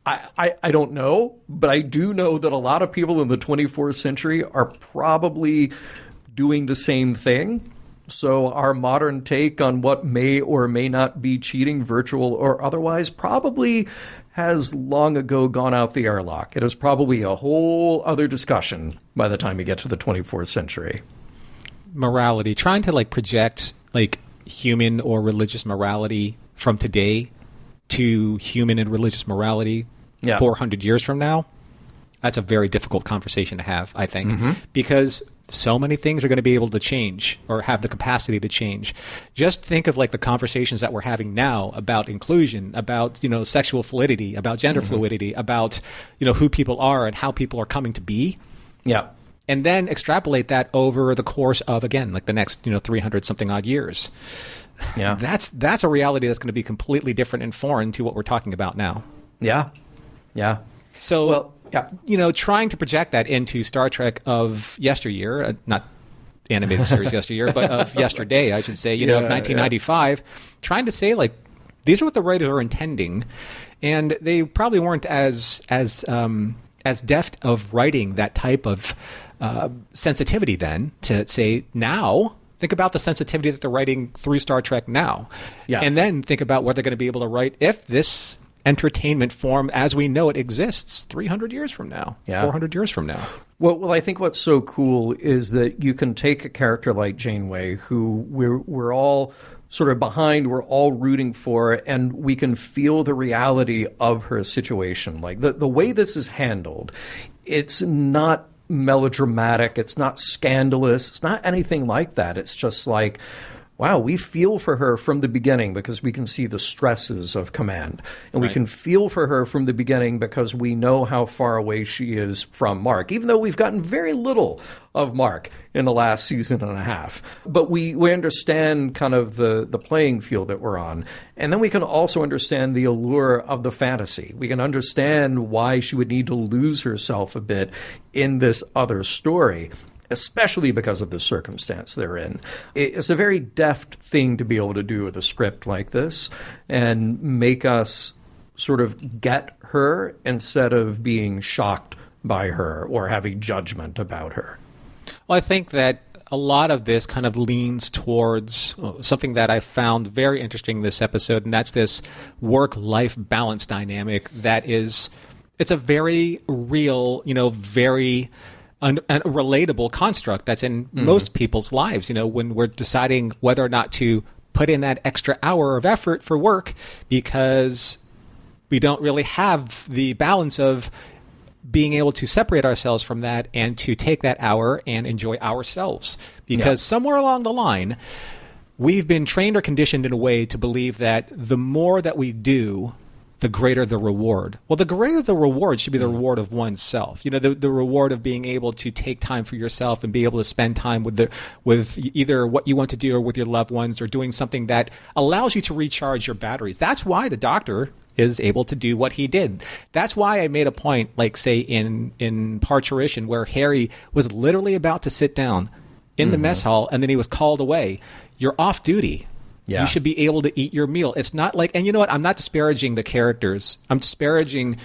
I don't know, but I do know that a lot of people in the 24th century are probably doing the same thing. So our modern take on what may or may not be cheating, virtual or otherwise, probably has long ago gone out the airlock. It is probably a whole other discussion by the time you get to the 24th century. Morality, trying to project human or religious morality from today to human and religious morality 400 years from now, that's a very difficult conversation to have, I think, because so many things are going to be able to change or have the capacity to change. Just think of the conversations that we're having now about inclusion, about, sexual fluidity, about gender fluidity, about, who people are and how people are coming to be. Yeah. And then extrapolate that over the course of, again, the next, 300 something odd years. Yeah. That's a reality that's going to be completely different and foreign to what we're talking about now. Yeah. Yeah. So, well, yeah. Trying to project that into Star Trek of yesteryear, not animated series yesteryear, but of yesterday, I should say, of 1995, trying to say, these are what the writers are intending. And they probably weren't as deft of writing that type of sensitivity then to say now. Think about the sensitivity that they're writing through Star Trek now. Yeah. And then think about what they're going to be able to write if this entertainment form as we know it exists 300 years from now, 400 years from now. Well, I think what's so cool is that you can take a character like Janeway, who we're all sort of behind, we're all rooting for, and we can feel the reality of her situation. The way this is handled, it's not melodramatic, it's not scandalous, it's not anything like that. It's just wow, we feel for her from the beginning because we can see the stresses of command. And we can feel for her from the beginning because we know how far away she is from Mark, even though we've gotten very little of Mark in the last season and a half. But we understand kind of the playing field that we're on. And then we can also understand the allure of the fantasy. We can understand why she would need to lose herself a bit in this other story, especially because of the circumstance they're in. It's a very deft thing to be able to do with a script like this and make us sort of get her instead of being shocked by her or having judgment about her. Well, I think that a lot of this kind of leans towards something that I found very interesting this episode, and that's this work-life balance dynamic that is, it's a very real, very a relatable construct that's in most people's lives, when we're deciding whether or not to put in that extra hour of effort for work because we don't really have the balance of being able to separate ourselves from that and to take that hour and enjoy ourselves. Because somewhere along the line, we've been trained or conditioned in a way to believe that the more that we do, the greater the reward. Well, the greater the reward should be the reward of oneself. The reward of being able to take time for yourself and be able to spend time with either what you want to do or with your loved ones or doing something that allows you to recharge your batteries. That's why the Doctor is able to do what he did. That's why I made a point, say in Parturition, where Harry was literally about to sit down in the mess hall and then he was called away. You're off duty. Yeah. You should be able to eat your meal. It's not and you know what? I'm not disparaging the characters. I'm disparaging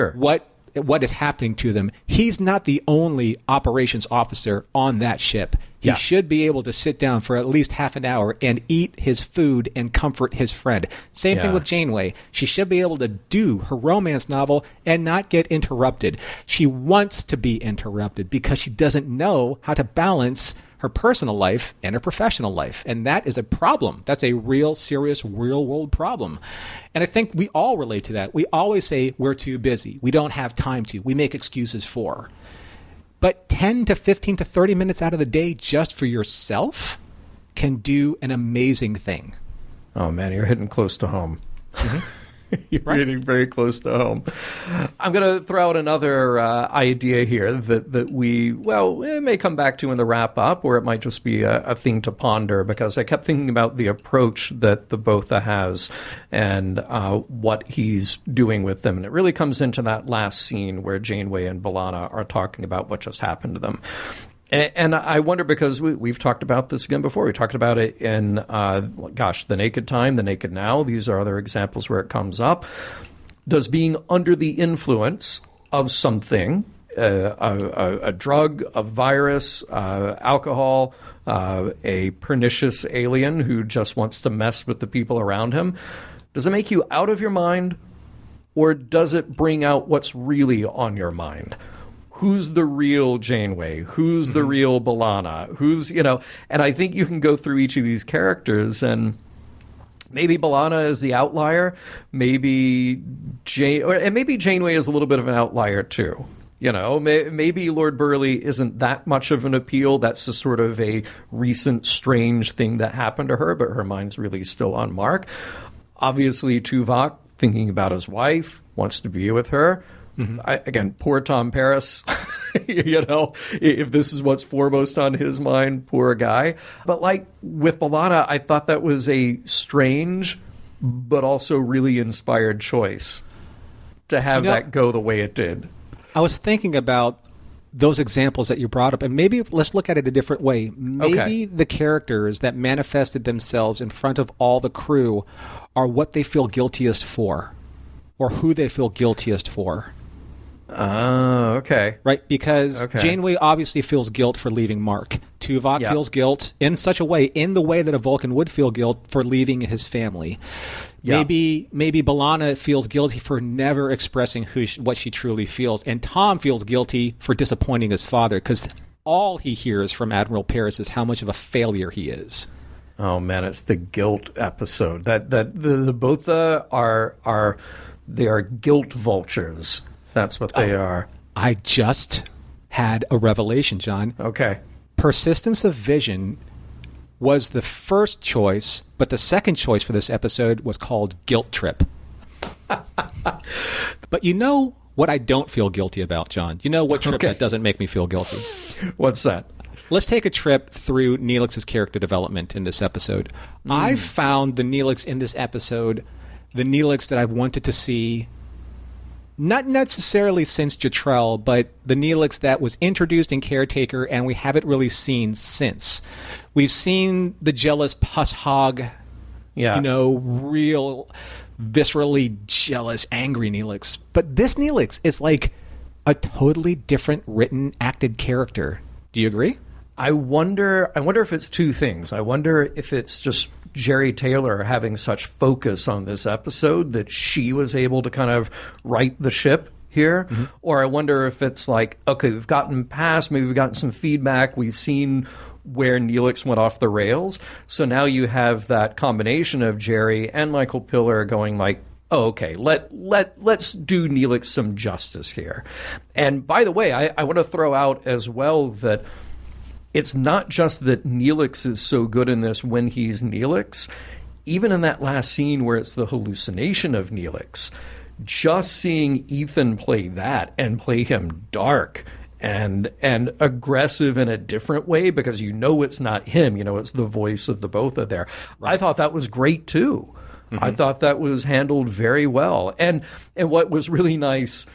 what is happening to them. He's not the only operations officer on that ship. He should be able to sit down for at least half an hour and eat his food and comfort his friend. Same thing with Janeway. She should be able to do her romance novel and not get interrupted. She wants to be interrupted because she doesn't know how to balance her personal life and her professional life. And that is a problem. That's a real, serious, real-world problem. And I think we all relate to that. We always say we're too busy. We don't have time to. We make excuses for. But 10 to 15 to 30 minutes out of the day just for yourself can do an amazing thing. Oh, man, you're hitting close to home. You're reading very close to home. I'm going to throw out another idea here that it may come back to in the wrap-up, or it might just be a thing to ponder, because I kept thinking about the approach that the Botha has and what he's doing with them. And it really comes into that last scene where Janeway and B'Elanna are talking about what just happened to them. And I wonder, because we've talked about this again before. We talked about it in, The Naked Time, The Naked Now. These are other examples where it comes up. Does being under the influence of something, a drug, a virus, alcohol, a pernicious alien who just wants to mess with the people around him, does it make you out of your mind, or does it bring out what's really on your mind? Who's the real Janeway? Who's the real B'Elanna? And I think you can go through each of these characters, and maybe B'Elanna is the outlier. Maybe Janeway is a little bit of an outlier too. Maybe Lord Burleigh isn't that much of an appeal. That's just sort of a recent strange thing that happened to her, but her mind's really still on Mark. Obviously, Tuvok, thinking about his wife, wants to be with her. Again, poor Tom Paris, if this is what's foremost on his mind, poor guy. But like with B'Elanna, I thought that was a strange but also really inspired choice to have that go the way it did. I was thinking about those examples that you brought up, and maybe let's look at it a different way. Maybe the characters that manifested themselves in front of all the crew are what they feel guiltiest for, or who they feel guiltiest for. Oh, okay. Right, because Janeway obviously feels guilt for leaving Mark. Tuvok feels guilt in the way that a Vulcan would feel guilt for leaving his family. Maybe B'Elanna feels guilty for never expressing what she truly feels, and Tom feels guilty for disappointing his father, because all he hears from Admiral Paris is how much of a failure he is. Oh man, it's the guilt episode. That the Botha are guilt vultures. That's what they are. I just had a revelation, John. Okay. Persistence of vision was the first choice, but the second choice for this episode was called Guilt Trip. But you know what I don't feel guilty about, John? You know what trip that doesn't make me feel guilty? What's that? Let's take a trip through Neelix's character development in this episode. I found the Neelix in this episode, the Neelix that I've wanted to see, not necessarily since Jetrel, but the Neelix that was introduced in Caretaker, and we haven't really seen since. We've seen the jealous puss hog, real viscerally jealous, angry Neelix. But this Neelix is like a totally different written, acted character. Do you agree? I wonder if it's two things. I wonder if it's just Jeri Taylor having such focus on this episode that she was able to kind of right the ship here. Or I wonder if it's like, okay, we've gotten past, maybe we've gotten some feedback, we've seen where Neelix went off the rails. So now you have that combination of Jeri and Michael Piller going like, oh, okay, let's do Neelix some justice here. And by the way, I want to throw out as well that it's not just that Neelix is so good in this when he's Neelix. Even in that last scene where it's the hallucination of Neelix, just seeing Ethan play that and play him dark and aggressive in a different way, because it's not him, it's the voice of the both of there. Right. I thought that was great too. I thought that was handled very well. And what was really nice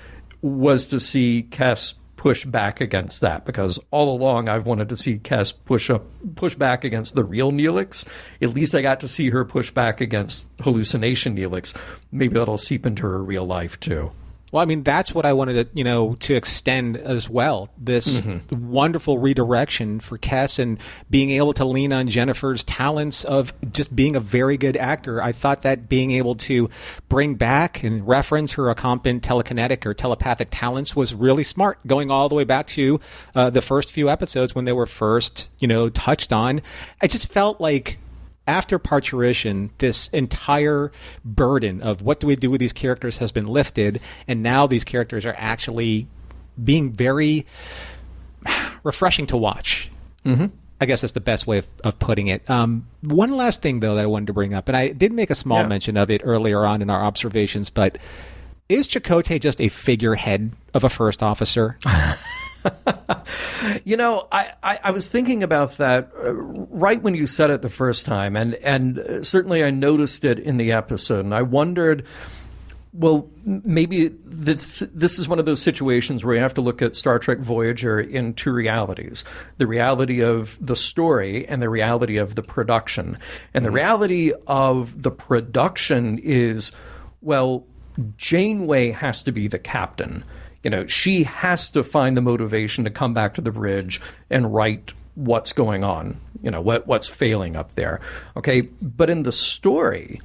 was to see Kes push back against that, because all along I've wanted to see Kes push back against the real Neelix. At least I got to see her push back against hallucination Neelix. Maybe that'll seep into her real life too. Well, I mean, that's what I wanted to extend as well. This wonderful redirection for Kes and being able to lean on Jennifer's talents of just being a very good actor. I thought that being able to bring back and reference her accomplished telekinetic or telepathic talents was really smart, going all the way back to the first few episodes when they were first, touched on. I just felt like after Parturition, this entire burden of what do we do with these characters has been lifted, and now these characters are actually being very refreshing to watch. I guess that's the best way of putting it. One last thing, though, that I wanted to bring up, and I did make a small mention of it earlier on in our observations, but is Chakotay just a figurehead of a first officer? I was thinking about that right when you said it the first time, and certainly I noticed it in the episode, and I wondered, well, maybe this is one of those situations where you have to look at Star Trek Voyager in two realities: the reality of the story and the reality of the production. And the reality of the production is, well, Janeway has to be the captain. She has to find the motivation to come back to the bridge and write what's going on, what's failing up there. Okay, but in the story,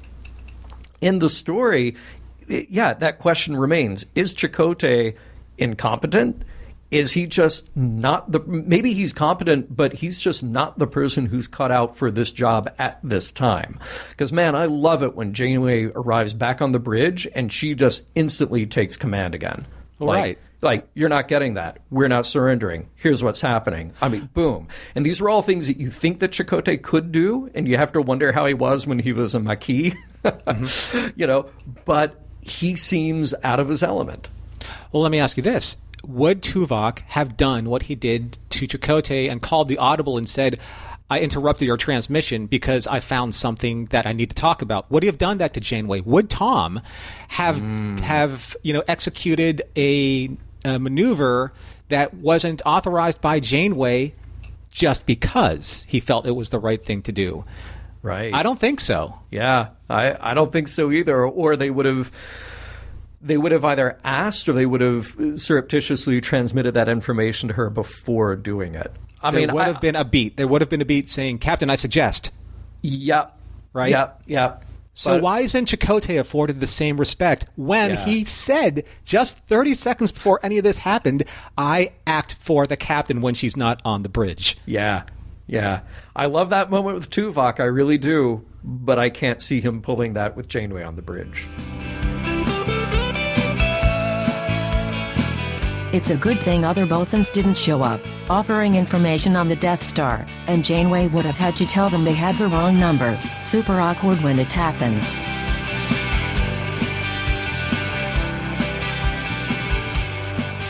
that question remains. Is Chakotay incompetent? Is he just not maybe he's competent, but he's just not the person who's cut out for this job at this time? Because, man, I love it when Janeway arrives back on the bridge and she just instantly takes command again. Right. Like, you're not getting that. We're not surrendering. Here's what's happening. I mean, boom. And these are all things that you think that Chakotay could do, and you have to wonder how he was when he was a Maquis. But he seems out of his element. Well, let me ask you this. Would Tuvok have done what he did to Chakotay and called the audible and said, I interrupted your transmission because I found something that I need to talk about? Would he have done that to Janeway? Would Tom have executed a maneuver that wasn't authorized by Janeway just because he felt it was the right thing to do? Right. I don't think so. Yeah, I don't think so either. Or they would have either asked or they would have surreptitiously transmitted that information to her before doing it. There would have been a beat. There would have been a beat saying, Captain, I suggest. Yep. Right? Yep. So why isn't Chakotay afforded the same respect when he said just 30 seconds before any of this happened, I act for the captain when she's not on the bridge? Yeah. I love that moment with Tuvok. I really do. But I can't see him pulling that with Janeway on the bridge. It's a good thing other Bothans didn't show up, offering information on the Death Star, and Janeway would have had to tell them they had the wrong number. Super awkward when it happens.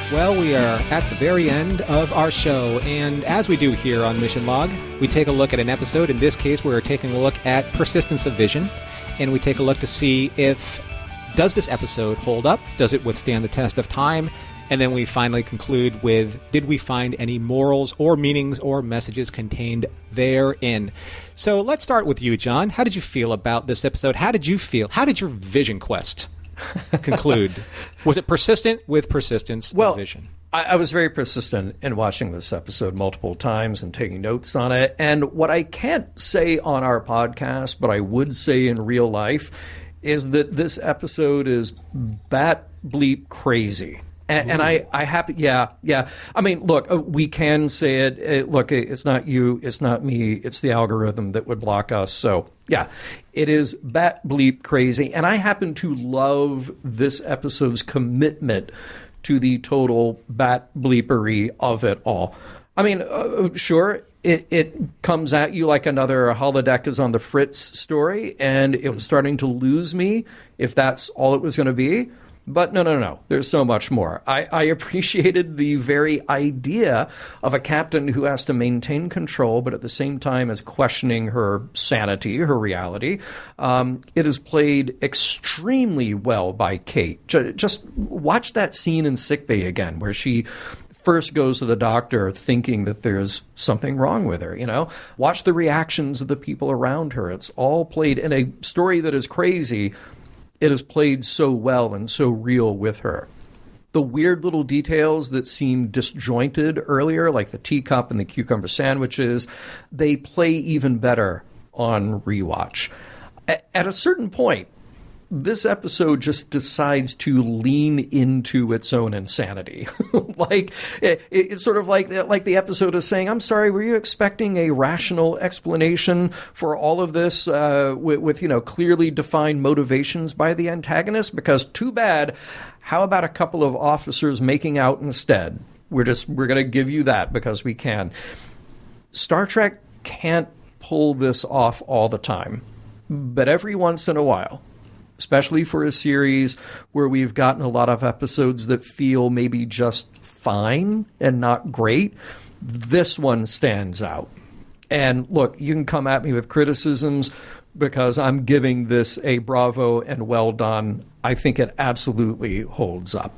Well, we are at the very end of our show, and as we do here on Mission Log, we take a look at an episode. In this case, we're taking a look at Persistence of Vision, and we take a look to see if, does this episode hold up? Does it withstand the test of time? And then we finally conclude with, did we find any morals or meanings or messages contained therein? So let's start with you, John. How did you feel about this episode? How did you feel? How did your vision quest conclude? Was it persistent with persistence of vision? I was very persistent in watching this episode multiple times and taking notes on it. And what I can't say on our podcast, but I would say in real life, is that this episode is bat bleep crazy. And I happen, yeah. I mean, look, we can say it. Look, it's not you, it's not me, it's the algorithm that would block us. So, yeah, it is bat bleep crazy. And I happen to love this episode's commitment to the total bat bleepery of it all. I mean, sure, it comes at you like another holodeck is on the fritz story, and it was starting to lose me if that's all it was going to be. But no. There's so much more. I appreciated the very idea of a captain who has to maintain control, but at the same time is questioning her sanity, her reality. It is played extremely well by Kate. Just watch that scene in sickbay again, where she first goes to the doctor thinking that there's something wrong with her, Watch the reactions of the people around her. It's all played in a story that is crazy. It is played so well and so real with her. The weird little details that seemed disjointed earlier, like the teacup and the cucumber sandwiches, they play even better on Rewatch. At a certain point, this episode just decides to lean into its own insanity. Like it's sort of like the episode is saying, I'm sorry, were you expecting a rational explanation for all of this with clearly defined motivations by the antagonist? Because too bad. How about a couple of officers making out instead? We're going to give you that because we can. Star Trek can't pull this off all the time, but every once in a while, especially for a series where we've gotten a lot of episodes that feel maybe just fine and not great, this one stands out. And look, you can come at me with criticisms because I'm giving this a bravo and well done. I think it absolutely holds up.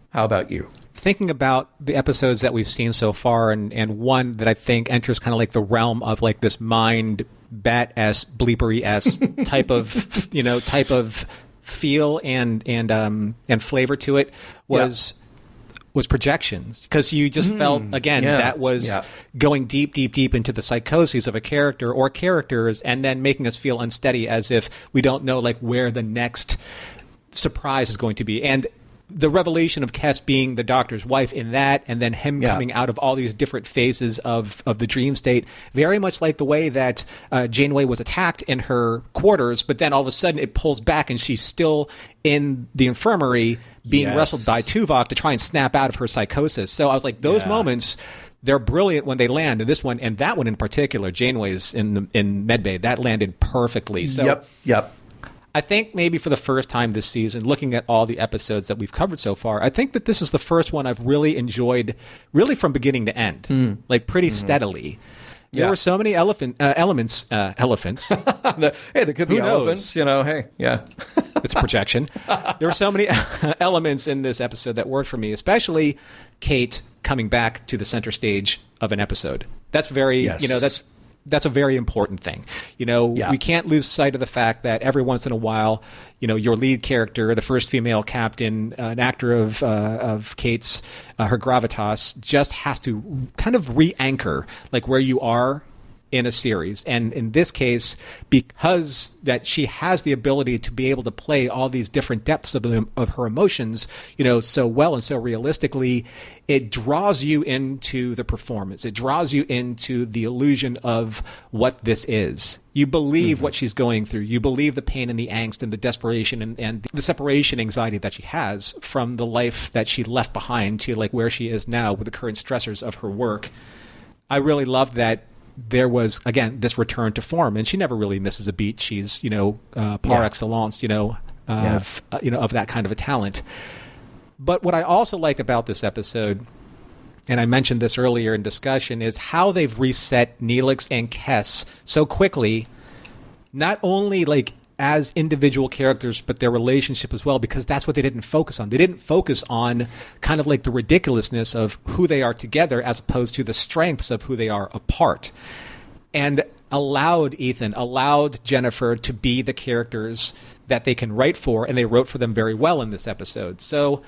How about you? Thinking about the episodes that we've seen so far, and one that I think enters kind of like the realm of like this mind bat-esque, bleepery-esque type of feel and flavor to it was projections, because you just felt again that was going deep into the psychoses of a character or characters, and then making us feel unsteady as if we don't know like where the next surprise is going to be. And the revelation of Kes being the Doctor's wife in that, and then him coming out of all these different phases of the dream state, very much like the way that Janeway was attacked in her quarters, but then all of a sudden it pulls back and she's still in the infirmary being wrestled by Tuvok to try and snap out of her psychosis. So I was like, those moments, they're brilliant when they land. And this one, and that one in particular, Janeway's in Medbay, that landed perfectly. So Yep. I think maybe for the first time this season, looking at all the episodes that we've covered so far, I think that this is the first one I've really enjoyed, really from beginning to end, like pretty steadily. There were so many elephants. Elephants. Hey, there could be elephants, hey, It's a projection. There were so many elements in this episode that worked for me, especially Kate coming back to the center stage of an episode. That's very, that's a very important thing. We can't lose sight of the fact that every once in a while, your lead character, the first female captain, an actor of Kate's, her gravitas, just has to kind of re-anchor like where you are in a series. And in this case, because that she has the ability to be able to play all these different depths of her emotions, so well and so realistically, it draws you into the performance. It draws you into the illusion of what this is. You believe what she's going through. You believe the pain and the angst and the desperation and the separation anxiety that she has from the life that she left behind to like where she is now with the current stressors of her work. I really love that there was, again, this return to form, and she never really misses a beat. She's, par excellence, of that kind of a talent. But what I also like about this episode, and I mentioned this earlier in discussion, is how they've reset Neelix and Kes so quickly, not only like as individual characters, but their relationship as well, because that's what they didn't focus on. They didn't focus on kind of like the ridiculousness of who they are together as opposed to the strengths of who they are apart. And allowed Jennifer to be the characters that they can write for, and they wrote for them very well in this episode. So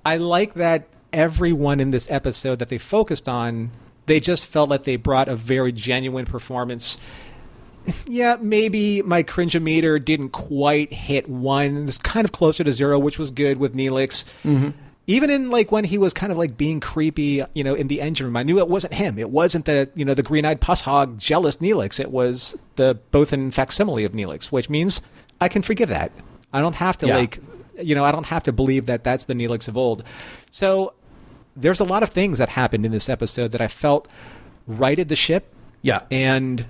I like that everyone in this episode that they focused on, they just felt like they brought a very genuine performance. Yeah, maybe my cringe-o-meter didn't quite hit 1. It was kind of closer to 0, which was good with Neelix. Even in like when he was kind of like being creepy, in the engine room, I knew it wasn't him. It wasn't the, the green-eyed puss hog jealous Neelix. It was the Bothan facsimile of Neelix, which means I can forgive that. I don't have to I don't have to believe that that's the Neelix of old. So there's a lot of things that happened in this episode that I felt righted the ship. And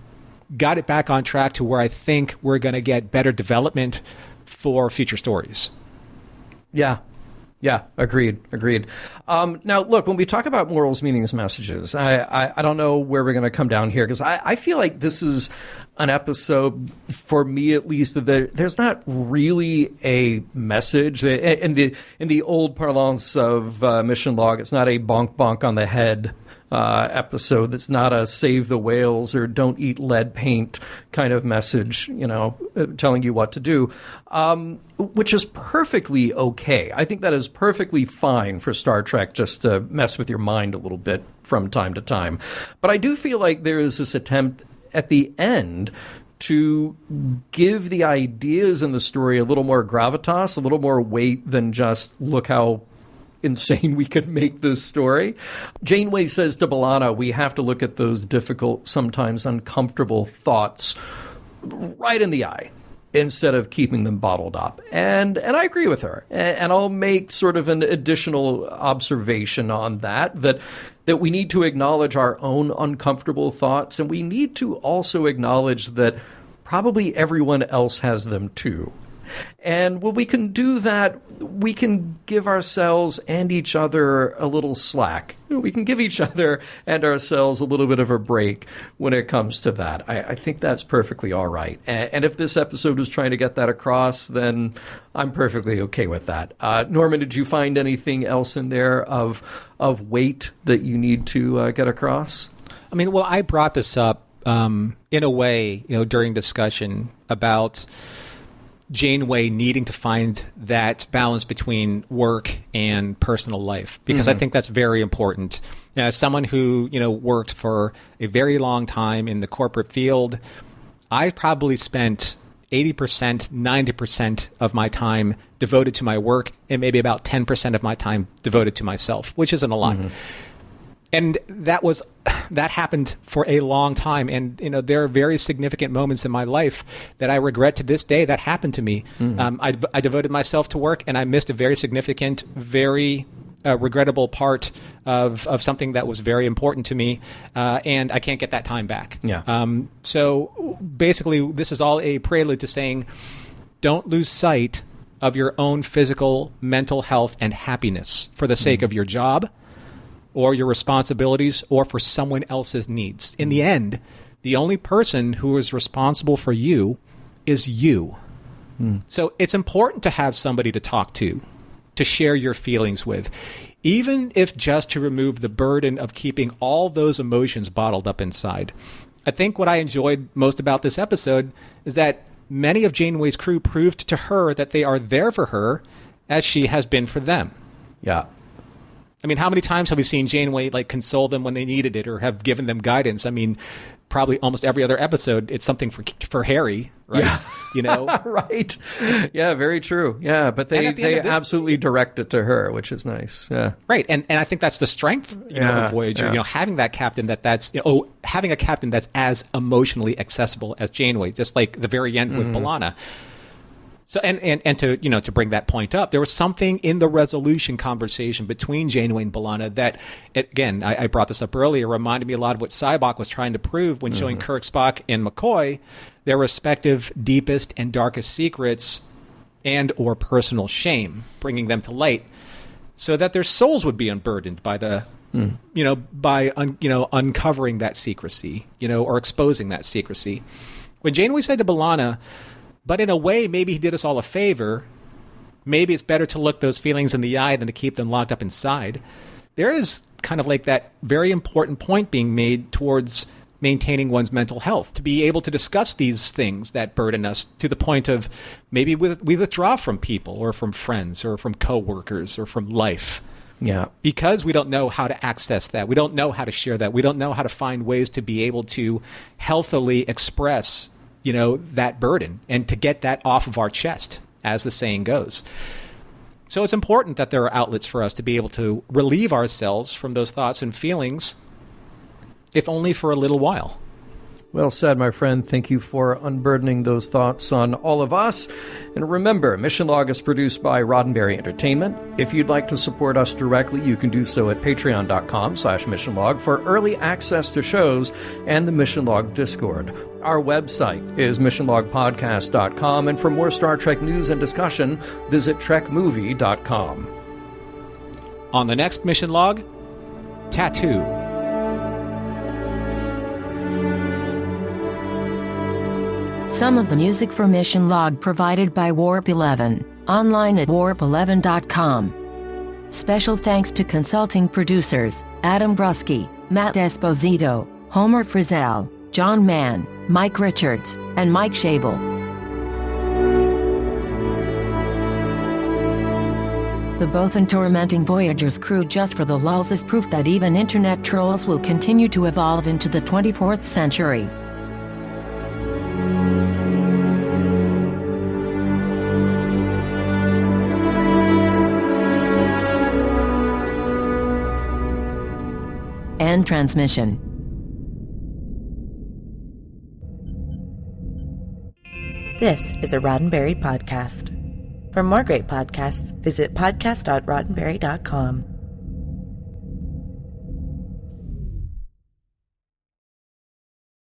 got it back on track to where I think we're going to get better development for future stories. Yeah, agreed. Now, look, when we talk about morals, meanings, messages, I don't know where we're going to come down here, because I feel like this is an episode, for me at least, that there's not really a message. In the old parlance of Mission Log, it's not a bonk bonk on the head episode. That's not a save the whales or don't eat lead paint kind of message, telling you what to do, which is perfectly okay. I think that is perfectly fine for Star Trek, just to mess with your mind a little bit from time to time. But I do feel like there is this attempt at the end to give the ideas in the story a little more gravitas, a little more weight than just look how insane we could make this story. Janeway says to B'Elanna, we have to look at those difficult, sometimes uncomfortable thoughts right in the eye. instead of keeping them bottled up. And I agree with her. And I'll make sort of an additional observation on that we need to acknowledge our own uncomfortable thoughts, and we need to also acknowledge that probably everyone else has them too. And when we can do that, we can give ourselves and each other a little slack. We can give each other and ourselves a little bit of a break when it comes to that. I think that's perfectly all right. And if this episode was trying to get that across, then I'm perfectly okay with that. Norman, did you find anything else in there of weight that you need to get across? I mean, well, I brought this up in a way, during discussion about Janeway needing to find that balance between work and personal life, because I think that's very important. As someone who, worked for a very long time in the corporate field, I've probably spent 80%, 90% of my time devoted to my work and maybe about 10% of my time devoted to myself, which isn't a lot. And that happened for a long time. And, there are very significant moments in my life that I regret to this day that happened to me. I devoted myself to work, and I missed a very significant, very regrettable part of something that was very important to me. And I can't get that time back. Yeah. So basically, this is all a prelude to saying, don't lose sight of your own physical, mental health and happiness for the sake of your job, or your responsibilities, or for someone else's needs. In the end, the only person who is responsible for you is you. So it's important to have somebody to talk to share your feelings with, even if just to remove the burden of keeping all those emotions bottled up inside. I think what I enjoyed most about this episode is that many of Janeway's crew proved to her that they are there for her as she has been for them. Yeah. I mean, how many times have we seen Janeway console them when they needed it, or have given them guidance? I mean, probably almost every other episode, it's something for Harry, right? Yeah. Right. Yeah, very true. Yeah, but they absolutely direct it to her, which is nice. Yeah. Right, and I think that's the strength of Voyager. Yeah. Having that captain having a captain that's as emotionally accessible as Janeway, just like the very end with B'Elanna. So and to bring that point up, there was something in the resolution conversation between Janeway and B'Elanna that, again, I brought this up earlier, reminded me a lot of what Sybok was trying to prove when showing Kirk, Spock, and McCoy their respective deepest and darkest secrets and or personal shame, bringing them to light, so that their souls would be unburdened by the uncovering that secrecy, or exposing that secrecy. When Janeway said to B'Elanna, but in a way, maybe he did us all a favor. Maybe it's better to look those feelings in the eye than to keep them locked up inside. There is kind of that very important point being made towards maintaining one's mental health, to be able to discuss these things that burden us to the point of maybe we withdraw from people or from friends or from coworkers or from life. Yeah. Because we don't know how to access that. We don't know how to share that. We don't know how to find ways to be able to healthily express that burden and to get that off of our chest, as the saying goes. So it's important that there are outlets for us to be able to relieve ourselves from those thoughts and feelings, if only for a little while. Well said, my friend. Thank you for unburdening those thoughts on all of us. And remember, Mission Log is produced by Roddenberry Entertainment. If you'd like to support us directly, you can do so at patreon.com/missionlog for early access to shows and the Mission Log Discord. Our website is missionlogpodcast.com, and for more Star Trek news and discussion, visit trekmovie.com. On the next Mission Log, Tattoo. Some of the music for Mission Log provided by Warp 11, online at warp11.com. Special thanks to consulting producers, Adam Brusky, Matt Esposito, Homer Frizzell, John Mann, Mike Richards, and Mike Schabel. The Bothan tormenting Voyager's crew just for the lulz is proof that even internet trolls will continue to evolve into the 24th century. End transmission. This is a Roddenberry podcast. For more great podcasts, visit podcast.roddenberry.com.